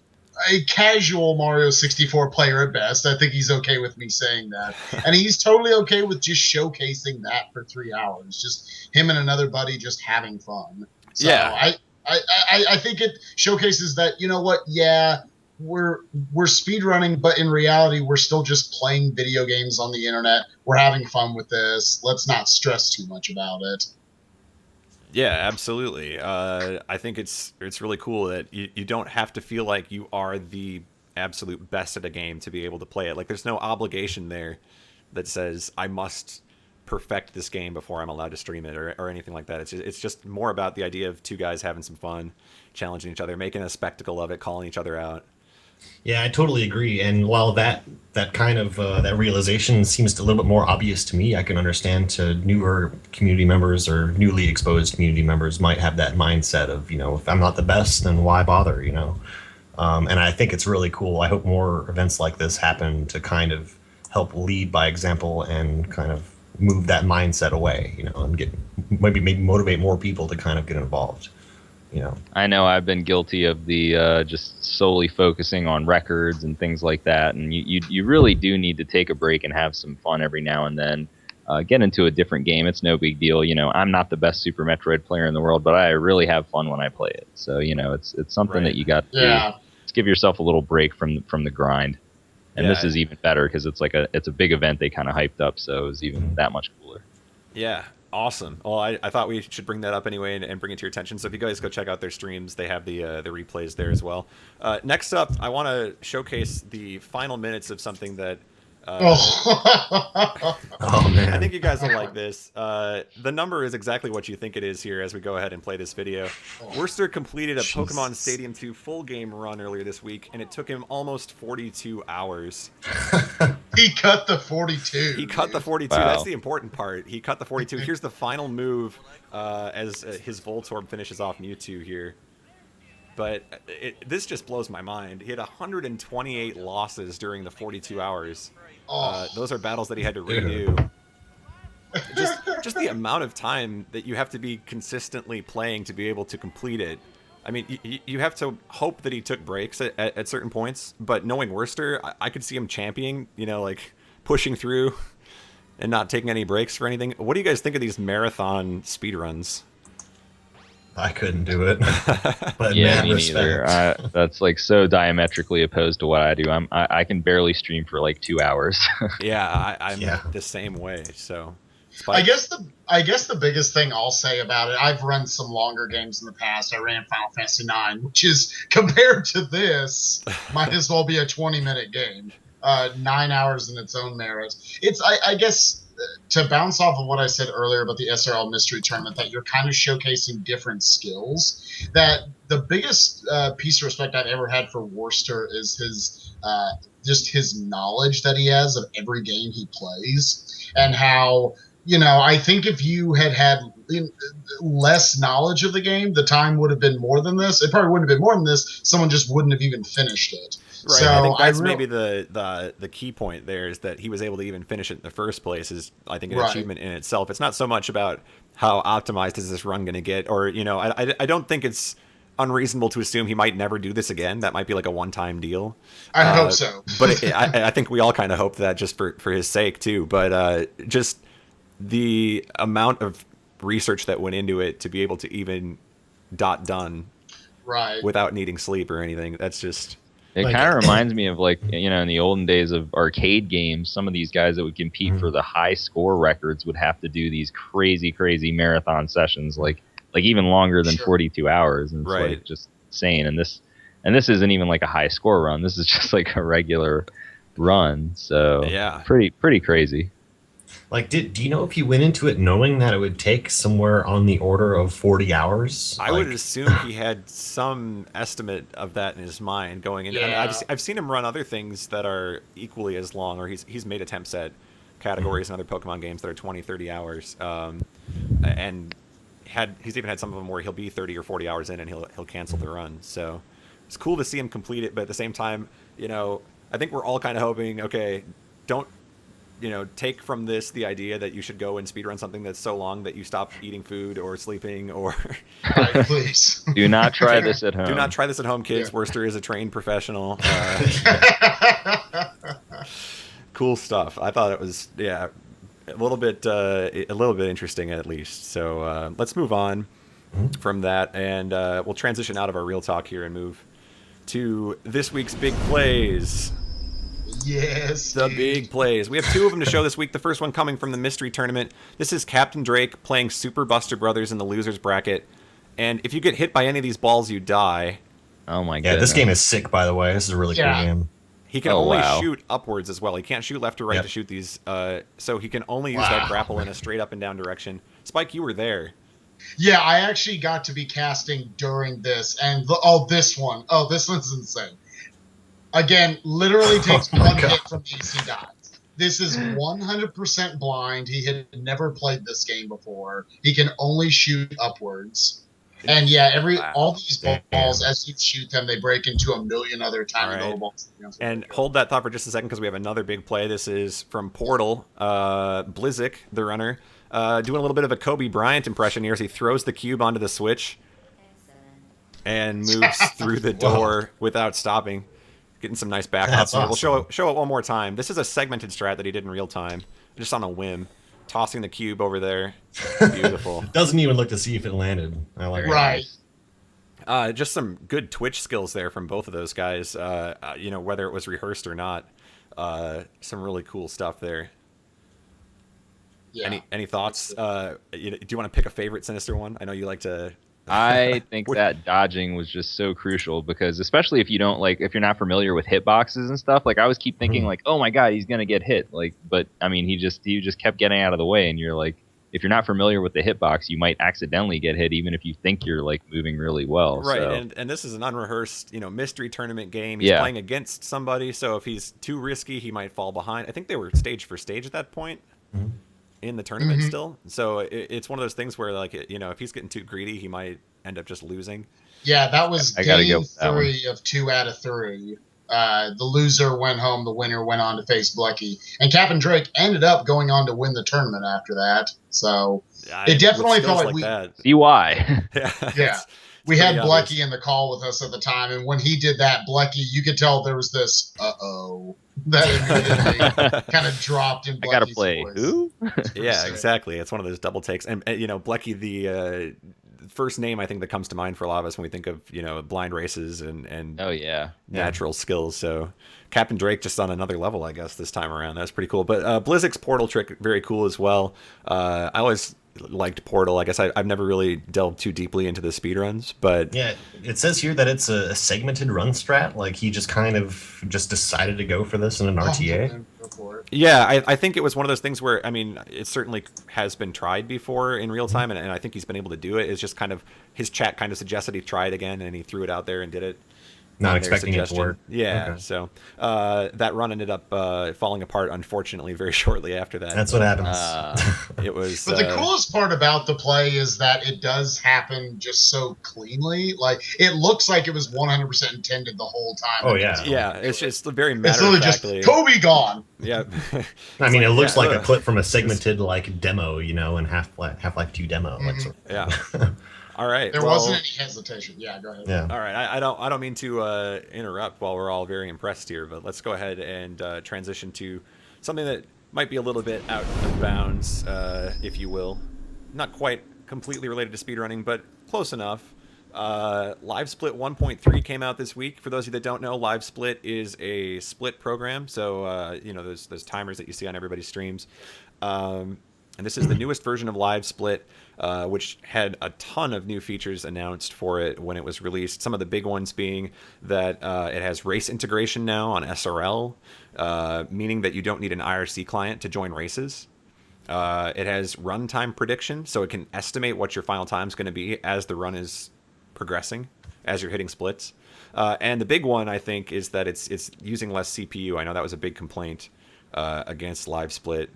a casual Mario 64 player at best. I think he's okay with me saying that. And he's totally okay with just showcasing that for 3 hours. Just him and another buddy just having fun. So Yeah. I think it showcases that, you know what, yeah, we're speedrunning, but in reality, we're still just playing video games on the internet. We're having fun with this. Let's not stress too much about it. Yeah, absolutely. I think it's really cool that you don't have to feel like you are the absolute best at a game to be able to play it. Like, there's no obligation there that says I must perfect this game before I'm allowed to stream it or anything like that. It's just more about the idea of two guys having some fun, challenging each other, making a spectacle of it, calling each other out. Yeah, I totally agree. And while that kind of that realization seems a little bit more obvious to me, I can understand to newer community members or newly exposed community members might have that mindset of, if I'm not the best, then why bother, And I think it's really cool. I hope more events like this happen to kind of help lead by example and kind of move that mindset away, and maybe motivate more people to kind of get involved. I know I've been guilty of the just solely focusing on records and things like that, and you really do need to take a break and have some fun every now and then. Get into a different game. It's no big deal. I'm not the best Super Metroid player in the world, but I really have fun when I play it. So it's something that you got to do. Just give yourself a little break from the grind. And this is even better because it's a big event they kind of hyped up, so it was even that much cooler. Yeah. Awesome. Well, I thought we should bring that up anyway and bring it to your attention. So if you guys go check out their streams, they have the replays there as well. Next up, I want to showcase the final minutes of something that. Oh man! I think you guys will like this. The number is exactly what you think it is here as we go ahead and play this video. Worcester completed a Pokemon Stadium 2 full game run earlier this week, and it took him almost 42 hours. He cut the 42. He cut the 42. Wow. That's the important part. He cut the 42. Here's the final move as his Voltorb finishes off Mewtwo here. But this just blows my mind. He had 128 losses during the 42 hours. Those are battles that he had to redo. Just the amount of time that you have to be consistently playing to be able to complete it. I mean, you have to hope that he took breaks at certain points, but knowing Worcester, I could see him championing, like pushing through and not taking any breaks for anything. What do you guys think of these marathon speedruns? I couldn't do it. But Yeah, man, me respect. neither. That's like so diametrically opposed to what I do. I can barely stream for like 2 hours. Yeah, I'm Yeah. the same way. So, I guess the biggest thing I'll say about it, I've run some longer games in the past. I ran Final Fantasy IX, which is compared to this, might as well be a 20-minute game. 9 hours in its own merit. I guess to bounce off of what I said earlier about the SRL Mystery Tournament, that you're kind of showcasing different skills. That the biggest piece of respect I've ever had for Worcester is his just his knowledge that he has of every game he plays, and how. I think if you had less knowledge of the game, the time would have been more than this. It probably wouldn't have been more than this. Someone just wouldn't have even finished it. Right, So I think that's maybe the key point there is that he was able to even finish it in the first place is, I think, an Right. achievement in itself. It's not so much about how optimized is this run going to get, or, I don't think it's unreasonable to assume he might never do this again. That might be like a one-time deal. I hope so. But I think we all kind of hope that just for his sake, too. But just the amount of research that went into it to be able to even done Right. without needing sleep or anything, that's just... It Like- kind of reminds me of like, in the olden days of arcade games, some of these guys that would compete for the high score records would have to do these crazy marathon sessions, like even longer than Sure. 42 hours. And it's Right. like just insane. And this isn't even like a high score run. This is just like a regular run. So Yeah. pretty crazy. Like, do you know if he went into it knowing that it would take somewhere on the order of 40 hours? I would assume he had some estimate of that in his mind going in. I mean, Yeah. I've seen him run other things that are equally as long, or he's made attempts at categories in other Pokemon games that are 20, 30 hours. And he's even had some of them where he'll be 30 or 40 hours in and he'll cancel the run. So it's cool to see him complete it, but at the same time, I think we're all kind of hoping, okay, don't take from this the idea that you should go and speedrun something that's so long that you stop eating food or sleeping or... Right, please. Do not try this at home. Do not try this at home, kids. Yeah. Worcester is a trained professional. Cool stuff. I thought it was, a little bit interesting at least. So let's move on from that, and we'll transition out of our real talk here and move to this week's big plays. Yes. The dude. big plays. We have two of them to show this week. The first one coming from the mystery tournament. This is Captain Drake playing Super Buster Brothers in the losers bracket. And if you get hit by any of these balls, you die. Oh my god. Yeah, this game is sick, by the way. This is a really cool Yeah. game. He can Oh, only wow. shoot upwards as well. He can't shoot left or right Yep. to shoot these. So he can only use that Wow. grapple in a straight up and down direction. Spike, you were there. Yeah, I actually got to be casting during this, and this one. Oh, this one's insane. Again, literally takes Oh my one God. hit from AC dies. This is 100% blind. He had never played this game before. He can only shoot upwards. And yeah, all these balls, as you shoot them, they break into a million other tiny All right. little balls. And hold that thought for just a second because we have another big play. This is from Portal. Blizzik, the runner, doing a little bit of a Kobe Bryant impression here as he throws the cube onto the switch and moves through the door without stopping. Getting some nice backups. That's We'll awesome. show it one more time. This is a segmented strat that he did in real time, just on a whim. Tossing the cube over there. Beautiful. Doesn't even look to see if it landed. I like it. Right. Just some good Twitch skills there from both of those guys. Whether it was rehearsed or not. Some really cool stuff there. Yeah. Any thoughts? Do you want to pick a favorite Sinister one? I know you like to. I think that dodging was just so crucial because especially if you don't if you're not familiar with hitboxes and stuff, I always keep thinking oh my god, he's gonna get hit. But I mean he just kept getting out of the way, and you're if you're not familiar with the hitbox, you might accidentally get hit even if you think you're moving really well. Right, so. and this is an unrehearsed, mystery tournament game. He's playing against somebody, so if he's too risky, he might fall behind. I think they were stage for stage at that point. In the tournament still, so it's one of those things where if he's getting too greedy, he might end up just losing. Yeah, that was I gotta game go with that 3 of 2 out of 3. The loser went home. The winner went on to face Blecky, and Captain Drake ended up going on to win the tournament after that. So it definitely felt like we. That. See why? Yeah. We had obvious. Blecky in the call with us at the time, and when he did that, Blecky, you could tell there was this that immediately kind of dropped in Blecky's I gotta play voice. who? Yeah, exactly. It's one of those double takes, and Blecky, the first name I think that comes to mind for a lot of us when we think of blind races and oh yeah, natural skills. So Captain Drake just on another level, I guess, this time around. That's pretty cool. But Blizzik's portal trick very cool as well. I always liked Portal. I guess I've never really delved too deeply into the speedruns, but yeah, it says here that it's a segmented run strat. Like he just kind of just decided to go for this in an RTA. Yeah, I think it was one of those things where, I mean, it certainly has been tried before in real time, and I think he's been able to do it. It's just kind of his chat kind of suggested he try it again, and he threw it out there and did it. Not expecting it to work. Yeah, okay. So that run ended up falling apart, unfortunately, very shortly after that. That's what happens. It was. But the coolest part about the play is that it does happen just so cleanly. It looks like it was 100% intended the whole time. Oh yeah. Yeah, it's just very matter it's of literally factly. just Kobe gone. Yeah. I mean, it looks like a clip from a segmented demo, and Half-Life 2 demo. Yeah. All right. There wasn't any hesitation. Yeah, go ahead. Yeah. All right. I don't mean to interrupt while we're all very impressed here, but let's go ahead and transition to something that might be a little bit out of bounds, if you will. Not quite completely related to speedrunning, but close enough. LiveSplit 1.3 came out this week. For those of you that don't know, LiveSplit is a split program. So those timers that you see on everybody's streams. And this is the newest version of LiveSplit, which had a ton of new features announced for it when it was released. Some of the big ones being that it has race integration now on SRL, meaning that you don't need an IRC client to join races. It has runtime prediction, so it can estimate what your final time is going to be as the run is progressing, as you're hitting splits. And the big one, I think, is that it's using less CPU. I know that was a big complaint against LiveSplit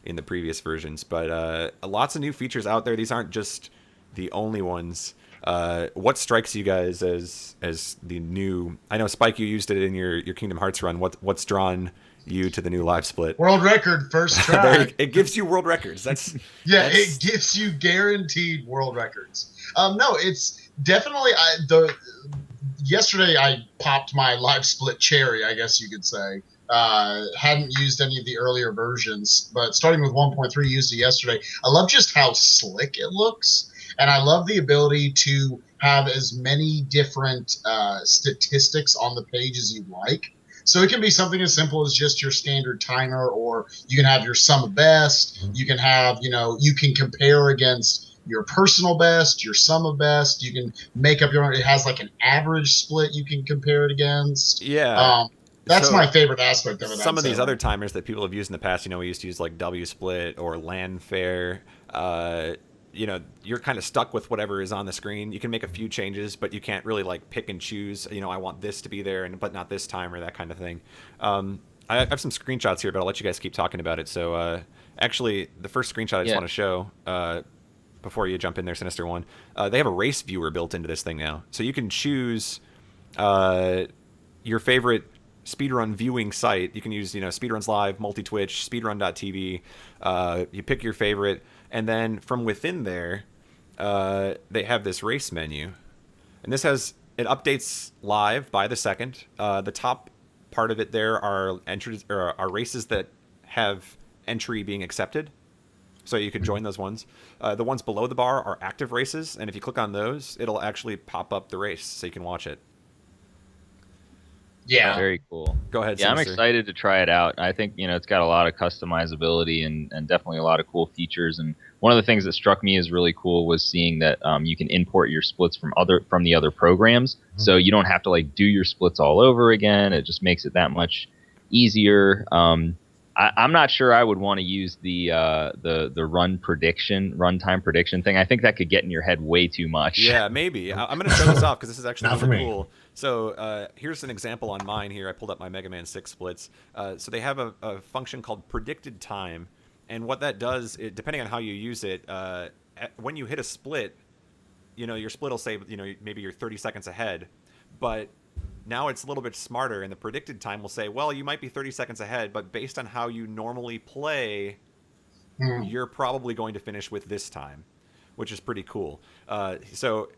in the previous versions, but lots of new features out there. These aren't just the only ones. What strikes you guys as the new? I know, Spike, you used it in your Kingdom Hearts run. What's drawn you to the new LiveSplit? World record first try. It gives you world records. It gives you guaranteed world records. No, it's definitely yesterday I popped my LiveSplit cherry, I guess you could say. Hadn't used any of the earlier versions, but starting with 1.3, used it yesterday. I love just how slick it looks, and I love the ability to have as many different statistics on the page as you like. So it can be something as simple as just your standard timer, or you can have your sum of best. You can have, you can compare against your personal best, your sum of best. You can make up your own. It has an average split you can compare it against. Yeah. That's my favorite aspect of it. Some of these other timers that people have used in the past, we used to use WSplit or LandFair. You're kind of stuck with whatever is on the screen. You can make a few changes, but you can't really pick and choose. I want this to be there, but not this time, or that kind of thing. I have some screenshots here, but I'll let you guys keep talking about it. So actually, the first screenshot I just want to show before you jump in there, Sinister One. They have a race viewer built into this thing now, so you can choose your favorite speedrun viewing site. You can use Speedruns Live, multi-twitch, speedrun.tv. You pick your favorite, and then from within there they have this race menu, and it updates live by the second. The top part of it there are entries, or are races that have entry being accepted, so you can join those ones. The ones below the bar are active races, and if you click on those, it'll actually pop up the race so you can watch it. Yeah. Very cool. Go ahead, Yeah, I'm Sinister. excited to try it out. I think it's got a lot of customizability and definitely a lot of cool features. And one of the things that struck me as really cool was seeing that you can import your splits from the other programs, so you don't have to like do your splits all over again. It just makes it that much easier. I'm not sure I would want to use the runtime prediction thing. I think that could get in your head way too much. Yeah, maybe. I'm going to show this off because this is actually Not for really me. cool. So here's an example on mine here. I pulled up my Mega Man 6 splits. So they have a function called predicted time. And what that does, depending on how you use it, when you hit a split, your split will say, maybe you're 30 seconds ahead. But now it's a little bit smarter, and the predicted time will say, well, you might be 30 seconds ahead, but based on how you normally play, you're probably going to finish with this time, which is pretty cool. So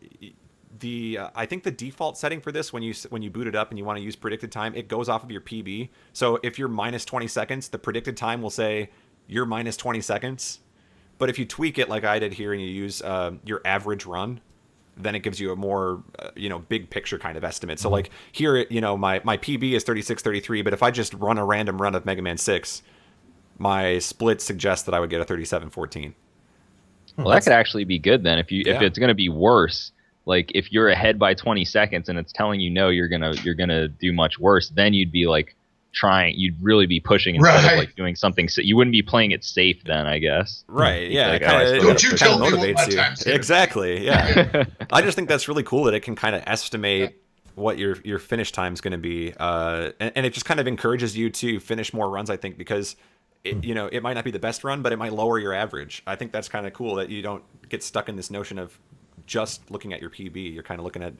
I think the default setting for this, when you boot it up and you want to use predicted time, it goes off of your PB. So if you're minus 20 seconds, the predicted time will say you're minus 20 seconds. But if you tweak it like I did here and you use your average run, then it gives you a more big picture kind of estimate. So like here, my PB is 36-33, but if I just run a random run of Mega Man 6, my split suggests that I would get a 37-14. Well, that could actually be good then. If it's going to be worse, like if you're ahead by 20 seconds and it's telling you no, you're gonna do much worse, then you'd be like you'd really be pushing instead of like doing something. So you wouldn't be playing it safe then, I guess. Right. Yeah. Like, Don't you tell me what my motivates time's you. gonna Exactly. Yeah. I just think that's really cool that it can kind of estimate what your finish time's going to be, and it just kind of encourages you to finish more runs. I think because it might not be the best run, but it might lower your average. I think that's kind of cool that you don't get stuck in this notion of just looking at your PB. You're kind of looking at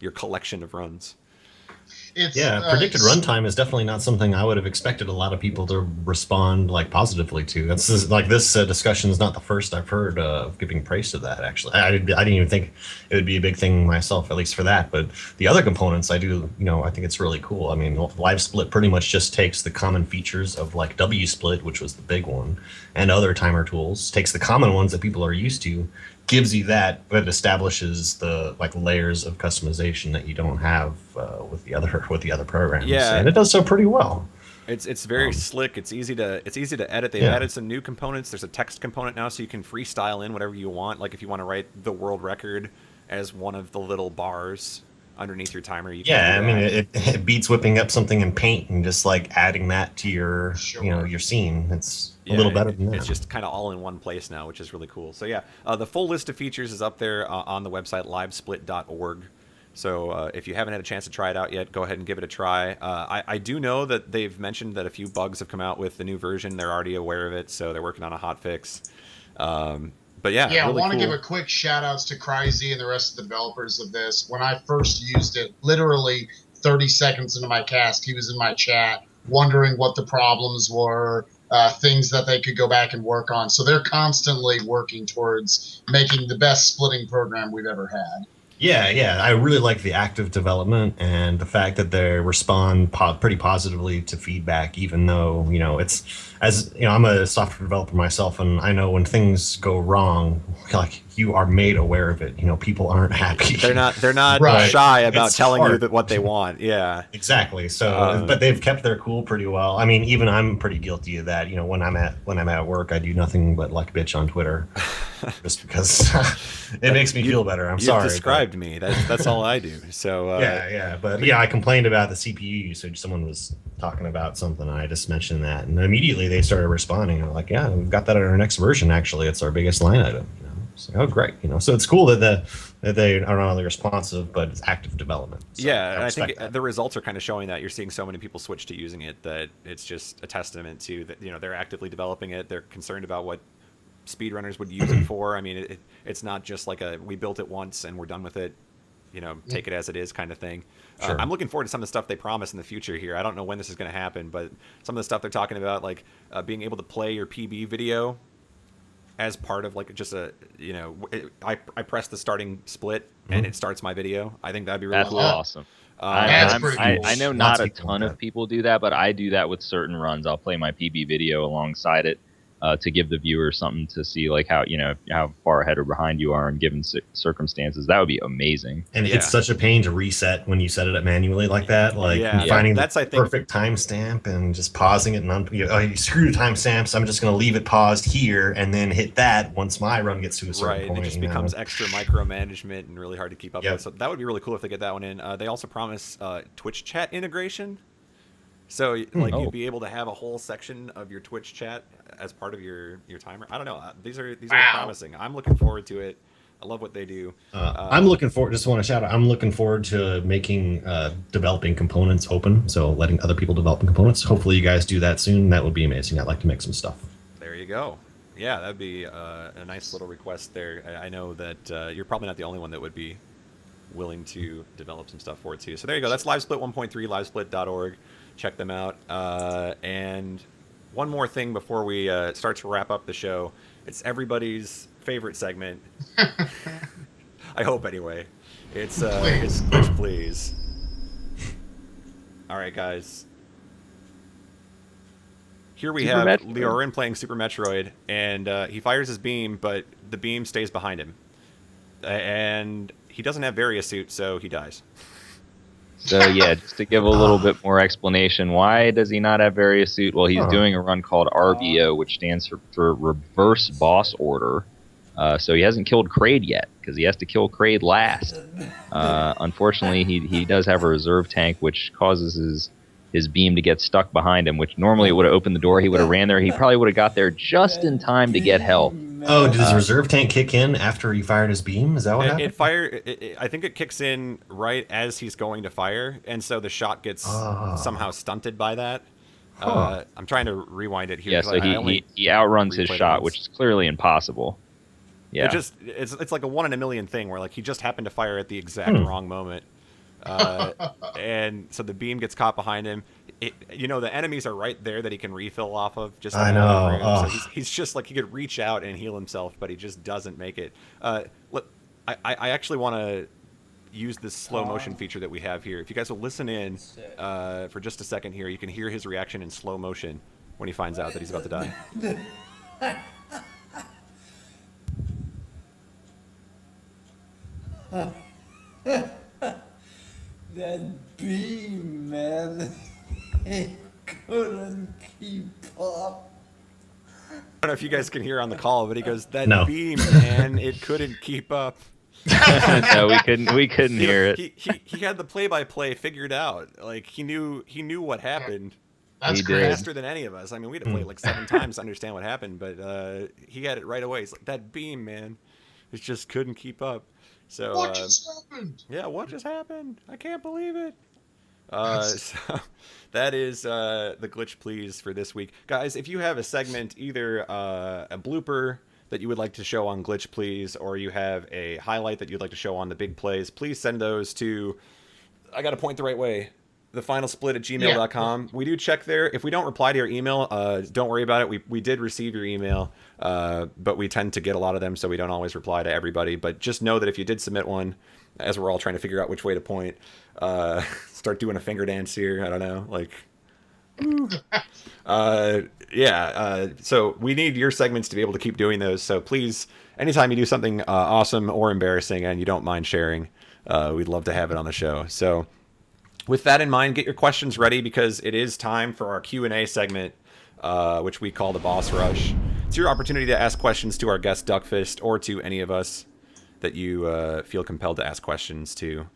your collection of runs. Predicted runtime is definitely not something I would have expected a lot of people to respond like positively to. This discussion is not the first I've heard of giving praise to that. Actually, I didn't even think it would be a big thing myself, at least for that. But the other components, I do. I think it's really cool. I mean, LiveSplit pretty much just takes the common features of like WSplit, which was the big one, and other timer tools. Takes the common ones that people are used to, gives you that, but it establishes the like layers of customization that you don't have with the other programs. Yeah, and it does so pretty well. It's very slick. It's easy to edit. They've added some new components. There's a text component now, so you can freestyle in whatever you want. Like if you want to write the world record as one of the little bars underneath your timer, you can. Yeah, I mean it beats whipping up something in Paint and just like adding that to your your scene. It's a little better than that. It's just kind of all in one place now, which is really cool. So yeah, the full list of features is up there on the website livesplit.org. So if you haven't had a chance to try it out yet, go ahead and give it a try. I do know that they've mentioned that a few bugs have come out with the new version. They're already aware of it, so they're working on a hot fix. But yeah, I want to cool. give a quick shout outs to Cryzy and the rest of the developers of this. When I first used it, literally 30 seconds into my cast, he was in my chat wondering what the problems were, things that they could go back and work on. So they're constantly working towards making the best splitting program we've ever had. Yeah, I really like the active development and the fact that they respond pretty positively to feedback, even though, I'm a software developer myself, and I know when things go wrong, like you are made aware of it. People aren't happy. They're not Right. shy about It's telling you hard. that what they want. Yeah. Exactly. So, but they've kept their cool pretty well. I mean, even I'm pretty guilty of that. When I'm at work, I do nothing but like bitch on Twitter, just because it makes me feel better. I'm sorry. You described me. That's all I do. So I complained about the CPU usage. Someone was talking about something, and I just mentioned that, and immediately they started responding. I'm like, yeah, we've got that in our next version. Actually, it's our biggest line item. It's like, oh, great. So it's cool that they are not only responsive, but it's active development. So I think the results are kind of showing that. You're seeing so many people switch to using it that it's just a testament to that. They're actively developing it. They're concerned about what speedrunners would use it for. I mean, it's not just like we built it once and we're done with it. Take it as it is kind of thing. Sure. I'm looking forward to some of the stuff they promise in the future here. I don't know when this is going to happen, but some of the stuff they're talking about, like being able to play your PB video as part of like just I press the starting split and it starts my video. I think that'd be really cool. That's awesome. That's pretty cool. I know not a ton of people do that, but I do that with certain runs. I'll play my PB video alongside it. to give the viewer something to see, like how how far ahead or behind you are in given circumstances. That would be amazing. And it's such a pain to reset when you set it up manually like that. Like finding the perfect timestamp and just pausing it. And you screw the timestamps. I'm just going to leave it paused here and then hit that once my run gets to a certain point. It just becomes extra micromanagement and really hard to keep up with. So that would be really cool if they get that one in. They also promise Twitch chat integration. So you'd be able to have a whole section of your Twitch chat as part of your timer. I don't know. These are promising. I'm looking forward to it. I love what they do. I'm looking forward. Just want to shout out. I'm looking forward to making developing components open. So letting other people develop components. Hopefully you guys do that soon. That would be amazing. I'd like to make some stuff. There you go. Yeah, that'd be a nice little request there. I know that you're probably not the only one that would be willing to develop some stuff for it too. So there you go. That's LiveSplit 1.3, livesplit.org. Check them out. And one more thing before we start to wrap up the show. It's everybody's favorite segment. I hope anyway. It's Glitch Please. All right, guys. Here we have Leorin playing Super Metroid, and he fires his beam, but the beam stays behind him. And he doesn't have Variasuit, so he dies. So yeah, just to give a little bit more explanation, why does he not have Variasuit? Well, he's doing a run called RBO, which stands for Reverse Boss Order. So he hasn't killed Kraid yet, because he has to kill Kraid last. Unfortunately, he does have a reserve tank, which causes his beam to get stuck behind him, which normally it would have opened the door. He would have ran there. He probably would have got there just in time to get help. Oh, did his reserve tank kick in after he fired his beam? Is that what happened? I think it kicks in right as he's going to fire, and so the shot gets somehow stunted by that. I'm trying to rewind it here. Yeah, so he outruns his shot, which is clearly impossible. Yeah, it's like a 1 in a million thing where he just happened to fire at the exact wrong moment. And so the beam gets caught behind him. The enemies are right there that he can refill off of. Just I know. So he's just he could reach out and heal himself, but he just doesn't make it. I actually want to use this slow motion feature that we have here. If you guys will listen in for just a second here, you can hear his reaction in slow motion when he finds out that he's about to die. That beam, man, it couldn't keep up. I don't know if you guys can hear on the call, but he goes, "That beam, man, it couldn't keep up." No, we couldn't hear it. He had the play-by-play figured out. He knew what happened. That's faster than any of us. I mean, we had to play 7 times to understand what happened, but he had it right away. He's like, "That beam, man, it just couldn't keep up." So what just happened? Yeah, what just happened? I can't believe it. So that is the Glitch Please for this week. Guys, if you have a segment, either a blooper that you would like to show on Glitch Please, or you have a highlight that you'd like to show on the Big Plays, please send those to, I got to point the right way, thefinalsplit@gmail.com. Yeah. We do check there. If we don't reply to your email, don't worry about it. We did receive your email, but we tend to get a lot of them, so we don't always reply to everybody. But just know that if you did submit one, as we're all trying to figure out which way to point, start doing a finger dance here. I don't know, so we need your segments to be able to keep doing those. So please, anytime you do something awesome or embarrassing and you don't mind sharing, we'd love to have it on the show. So with that in mind, get your questions ready, because it is time for our Q&A segment, which we call the Boss Rush. It's your opportunity to ask questions to our guest Duckfist, or to any of us that you feel compelled to ask questions to.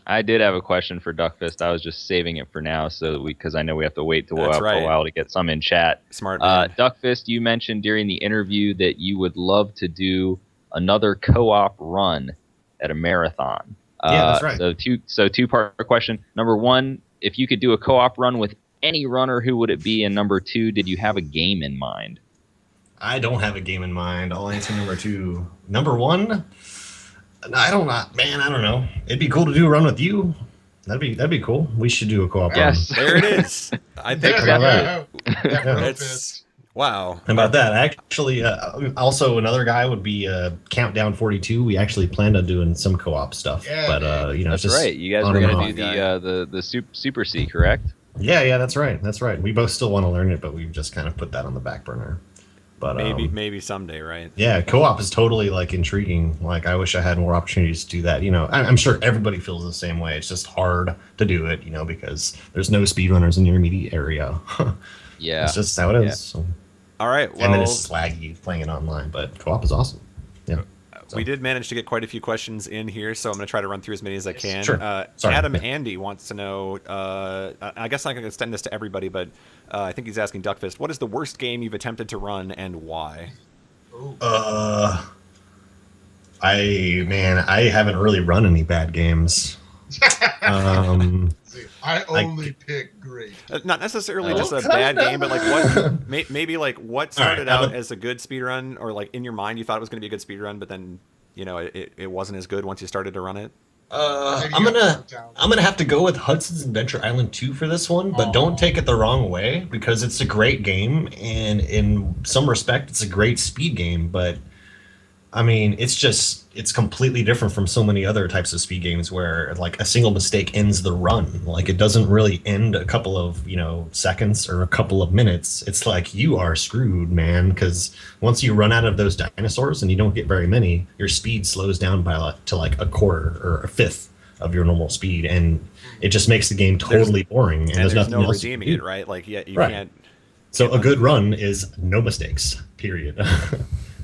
I did have a question for Duckfist. I was just saving it for now, because I know we have to wait for a while to get some in chat. Smart man. Duckfist, you mentioned during the interview that you would love to do another co-op run at a marathon. Yeah, that's right. So two-part question. Number one, if you could do a co-op run with any runner, who would it be? And number two, did you have a game in mind? I don't have a game in mind. I'll answer number two. Number one, I don't know. It'd be cool to do a run with you. That'd be cool. We should do a co-op run. Yes, there it is. I think It's wow. How about that? Actually, also another guy would be Countdown 42. We actually planned on doing some co-op stuff, but that's just right. You guys were going to do the Super C, correct? Yeah, that's right. We both still want to learn it, but we've just kind of put that on the back burner. But maybe someday, right? yeah, co-op is totally like intriguing. Like, I wish I had more opportunities to do that. You know, I'm sure everybody feels the same way. It's just hard to do it, you know, because there's no speedrunners in your immediate area. Yeah. That's just how it is. So. All right. Well, And then it's laggy playing it online, but co-op is awesome. Yeah. we did manage to get quite a few questions in here, so I'm going to try to run through as many as I can. Sure. Sorry. Adam Yeah. Andy wants to know, I guess I'm going to extend this to everybody, but I think he's asking Duckfist, what is the worst game you've attempted to run and why? I haven't really run any bad games. I only pick great. Not necessarily just a bad game, but like what maybe like what started out as a good speedrun, or like in your mind you thought it was going to be a good speedrun, but then it wasn't as good once you started to run it. I'm gonna have to go with Hudson's Adventure Island 2 for this one, but don't take it the wrong way, because it's a great game, and in some respect it's a great speed game, but I mean, it's completely different from so many other types of speed games where like a single mistake ends the run. Like, it doesn't really end a couple of, seconds or a couple of minutes. It's like, you are screwed, man, because once you run out of those dinosaurs and you don't get very many, your speed slows down to like a quarter or a fifth of your normal speed, and it just makes the game totally boring. And there's nothing no else redeeming it, right? Like, you Right. can't. So a good run is no mistakes, period.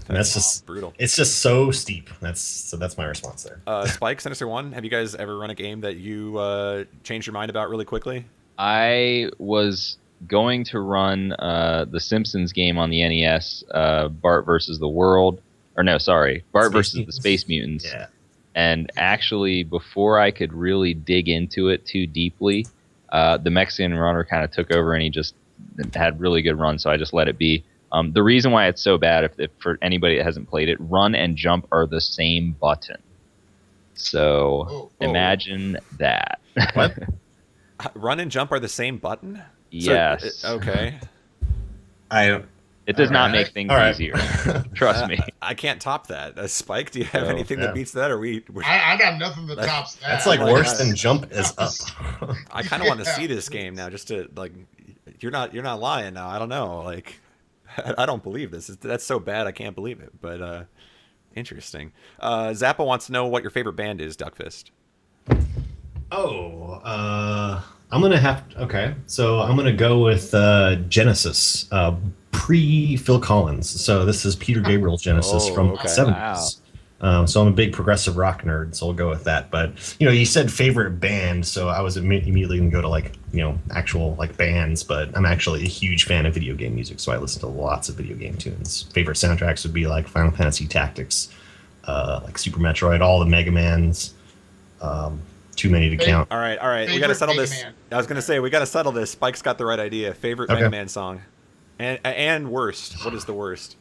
And that's just brutal. It's just so steep. That's my response there. Spike, Sinister One, have you guys ever run a game that you changed your mind about really quickly? I was going to run the Simpsons game on the NES, Bart versus the World. Or no, sorry, Bart versus the Space Mutants. Yeah. And actually, before I could really dig into it too deeply, the Mexican runner kind of took over, and he just had really good runs, so I just let it be. The reason why it's so bad, if for anybody that hasn't played it, run and jump are the same button. So imagine that. What? Run and jump are the same button? Yes. So, okay. It does not make things easier. Trust me. I can't top that. Spike, do you have anything that beats that? Or I got nothing that tops that. That's like worse than jump is up. I kind of want to see this game now, just to like. You're not lying now. I don't know. Like, I don't believe this. That's so bad. I can't believe it. But interesting. Zappa wants to know what your favorite band is. Duckfist. I'm gonna have okay. So I'm gonna go with Genesis, pre Phil Collins. So this is Peter Gabriel's Genesis from the 70s. So I'm a big progressive rock nerd, so I'll go with that. But you said favorite band, so I was immediately gonna go to like actual like bands. But I'm actually a huge fan of video game music, so I listen to lots of video game tunes. Favorite soundtracks would be like Final Fantasy Tactics, like Super Metroid, all the Mega Mans. Too many to count. All right. We got to settle this. I was gonna say we got to settle this. Spike's got the right idea. Favorite Mega Man song, and worst. What is the worst?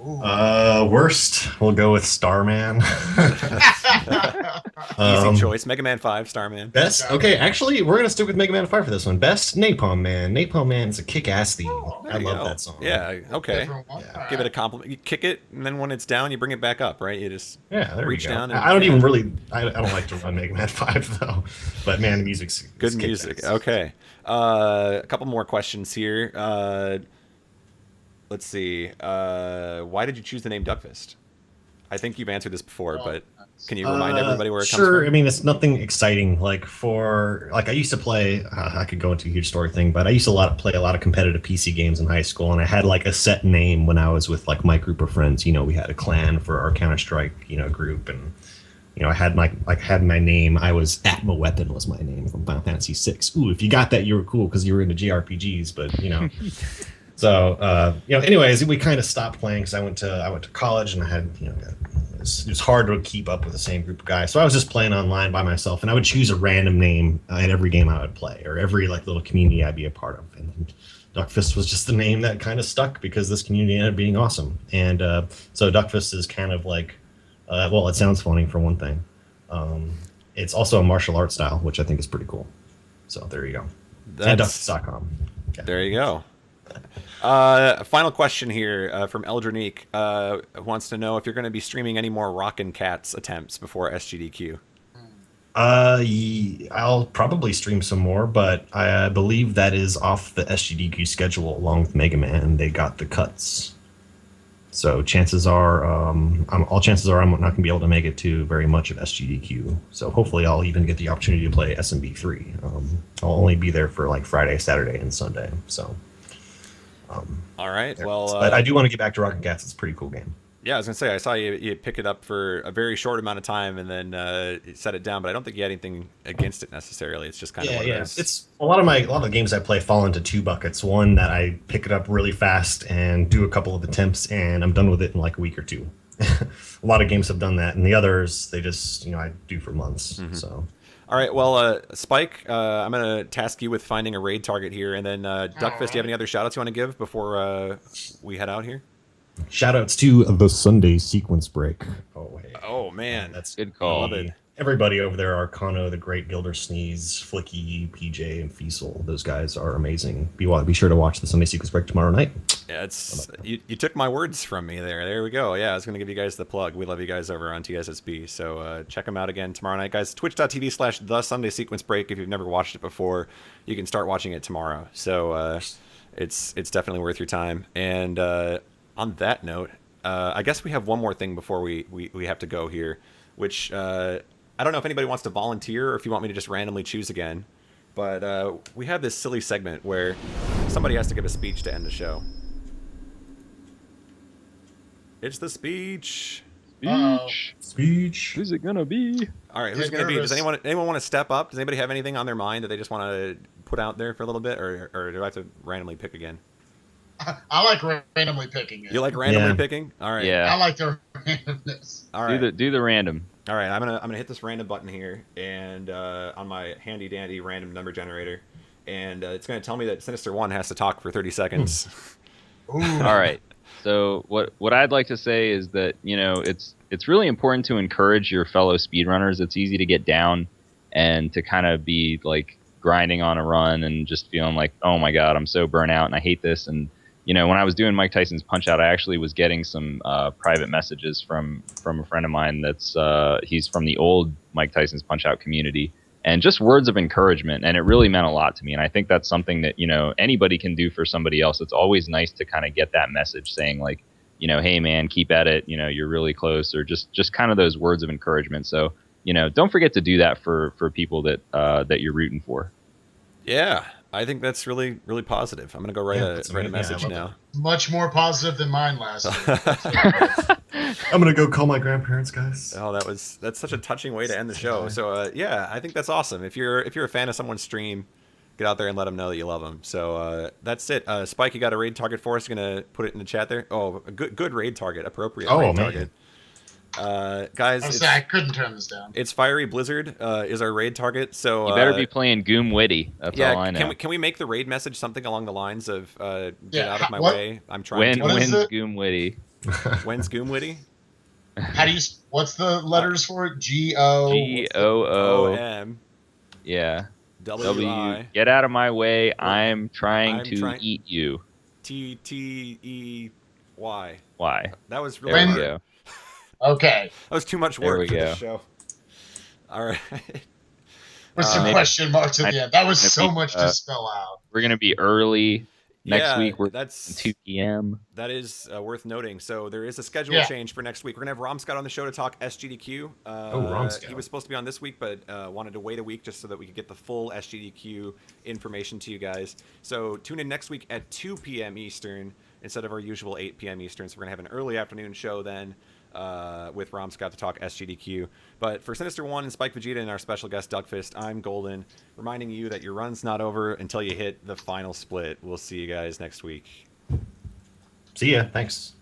Worst, we'll go with Starman. Easy choice. Mega Man 5, Starman. Best. Okay, actually, we're gonna stick with Mega Man 5 for this one. Best, Napalm Man. Napalm Man is a kick-ass theme. I love that song. Yeah. Okay. Give it a compliment. You kick it, and then when it's down, you bring it back up, right? You just reach down. I don't even really. I don't like to run Mega Man 5 though. But man, the music's good music. Okay. A couple more questions here. Let's see. Why did you choose the name Duckfist? I think you've answered this before, but can you remind everybody where it comes from? Sure. I mean, it's nothing exciting. Like I used to play. I could go into a huge story thing, but I used to play a lot of competitive PC games in high school, and I had like a set name when I was with like my group of friends. We had a clan for our Counter-Strike, group, and I had my name. I was Atma Weapon was my name from Final Fantasy VI. Ooh, if you got that, you were cool because you were into JRPGs, but So, anyways, we kind of stopped playing because I went to college, and I had, it was hard to keep up with the same group of guys. So I was just playing online by myself, and I would choose a random name in every game I would play, or every like little community I'd be a part of. And Duckfist was just the name that kind of stuck because this community ended up being awesome. And so Duckfist is kind of like, well, it sounds funny for one thing. It's also a martial arts style, which I think is pretty cool. So there you go. And Duckfist.com. Okay. There you go. Final question here from Eldronique wants to know if you're going to be streaming any more Rockin' Cats attempts before SGDQ. I'll probably stream some more, but I believe that is off the SGDQ schedule along with Mega Man. They got the cuts. So chances are, all chances are I'm not going to be able to make it to very much of SGDQ. So hopefully I'll even get the opportunity to play SMB3. I'll only be there for like Friday, Saturday, and Sunday. So. All right. Well, but I do want to get back to Rocket Cats. It's a pretty cool game. Yeah, I was gonna say I saw you pick it up for a very short amount of time and then set it down, but I don't think you had anything against it necessarily. It's just kind of one of those. It's a lot of the games I play fall into two buckets. One that I pick it up really fast and do a couple of attempts, and I'm done with it in like a week or two. A lot of games have done that, and the others they just I do for months. Mm-hmm. So. All right, well, Spike, I'm going to task you with finding a raid target here, and then Duckfist, do you have any other shout-outs you want to give before we head out here? Shout-outs to the Sunday sequence break. Oh man, that's good call. Love it. Everybody over there, Arcano, the Great Gilder Sneeze, Flicky, PJ, and Fiesel. Those guys are amazing. Be sure to watch the Sunday sequence break tomorrow night. Yeah, you took my words from me there. There we go. Yeah, I was going to give you guys the plug. We love you guys over on TSSB. So check them out again tomorrow night, guys. Twitch.tv/The Sunday Sequence Break. If you've never watched it before, you can start watching it tomorrow. So it's definitely worth your time. And on that note, I guess we have one more thing before we have to go here, which I don't know if anybody wants to volunteer or if you want me to just randomly choose again. But we have this silly segment where somebody has to give a speech to end the show. It's the speech. Speech. Who's it gonna be? All right, who's going to be? Does anyone want to step up? Does anybody have anything on their mind that they just want to put out there for a little bit, or do I have to randomly pick again? I like randomly picking it. You like randomly picking? All right. Yeah. I like the randomness. All right. Do the random. All right. I'm gonna hit this random button here, and on my handy dandy random number generator, and it's gonna tell me that Sinister One has to talk for 30 seconds. Ooh. All right. So what I'd like to say is that it's really important to encourage your fellow speedrunners. It's easy to get down and to kind of be like grinding on a run and just feeling like, oh my god, I'm so burnt out and I hate this. And when I was doing Mike Tyson's Punch Out, I actually was getting some private messages from a friend of mine that's he's from the old Mike Tyson's Punch Out community, and just words of encouragement, and it really meant a lot to me. And I think that's something that anybody can do for somebody else. It's always nice to kind of get that message saying like, hey man, keep at it, you're really close, or just kind of those words of encouragement. So don't forget to do that for people that that you're rooting for. Yeah, I think that's really, really positive. I'm gonna go write a message now. Much more positive than mine last year. I'm gonna go call my grandparents, guys. Oh, that's such a touching way to end the show. So yeah, I think that's awesome. If you're a fan of someone's stream, get out there and let them know that you love them. So that's it. Spike, you got a raid target for us? You're gonna put it in the chat there. Oh, a good raid target, appropriate raid target. Guys, I couldn't turn this down. It's Fiery Blizzard is our raid target. So you better be playing Goom Witty. That's all I know. Can we make the raid message something along the lines of get out of my way? I'm trying to. When's Goom Witty? When's Goom Witty? How do you? What's the letters for it? GOOM. Yeah. WI. Get out of my way. I'm trying to eat you. TTEY. Why? That was really there we hard. go. Okay. That was too much work for this show. All right. What's the question marks at the end? That was so much to spell out. We're going to be early. Next week, we're that's 2 p.m. That is worth noting. So there is a schedule change for next week. We're going to have Romscott on the show to talk SGDQ. Romscott. He was supposed to be on this week, but wanted to wait a week just so that we could get the full SGDQ information to you guys. So tune in next week at 2 p.m. Eastern instead of our usual 8 p.m. Eastern. So we're going to have an early afternoon show then with Romscott to talk SGDQ. But for Sinister One and Spike Vegeta and our special guest Duckfist, I'm Golden, reminding you that your run's not over until you hit the final split. We'll see you guys next week. See ya. Thanks.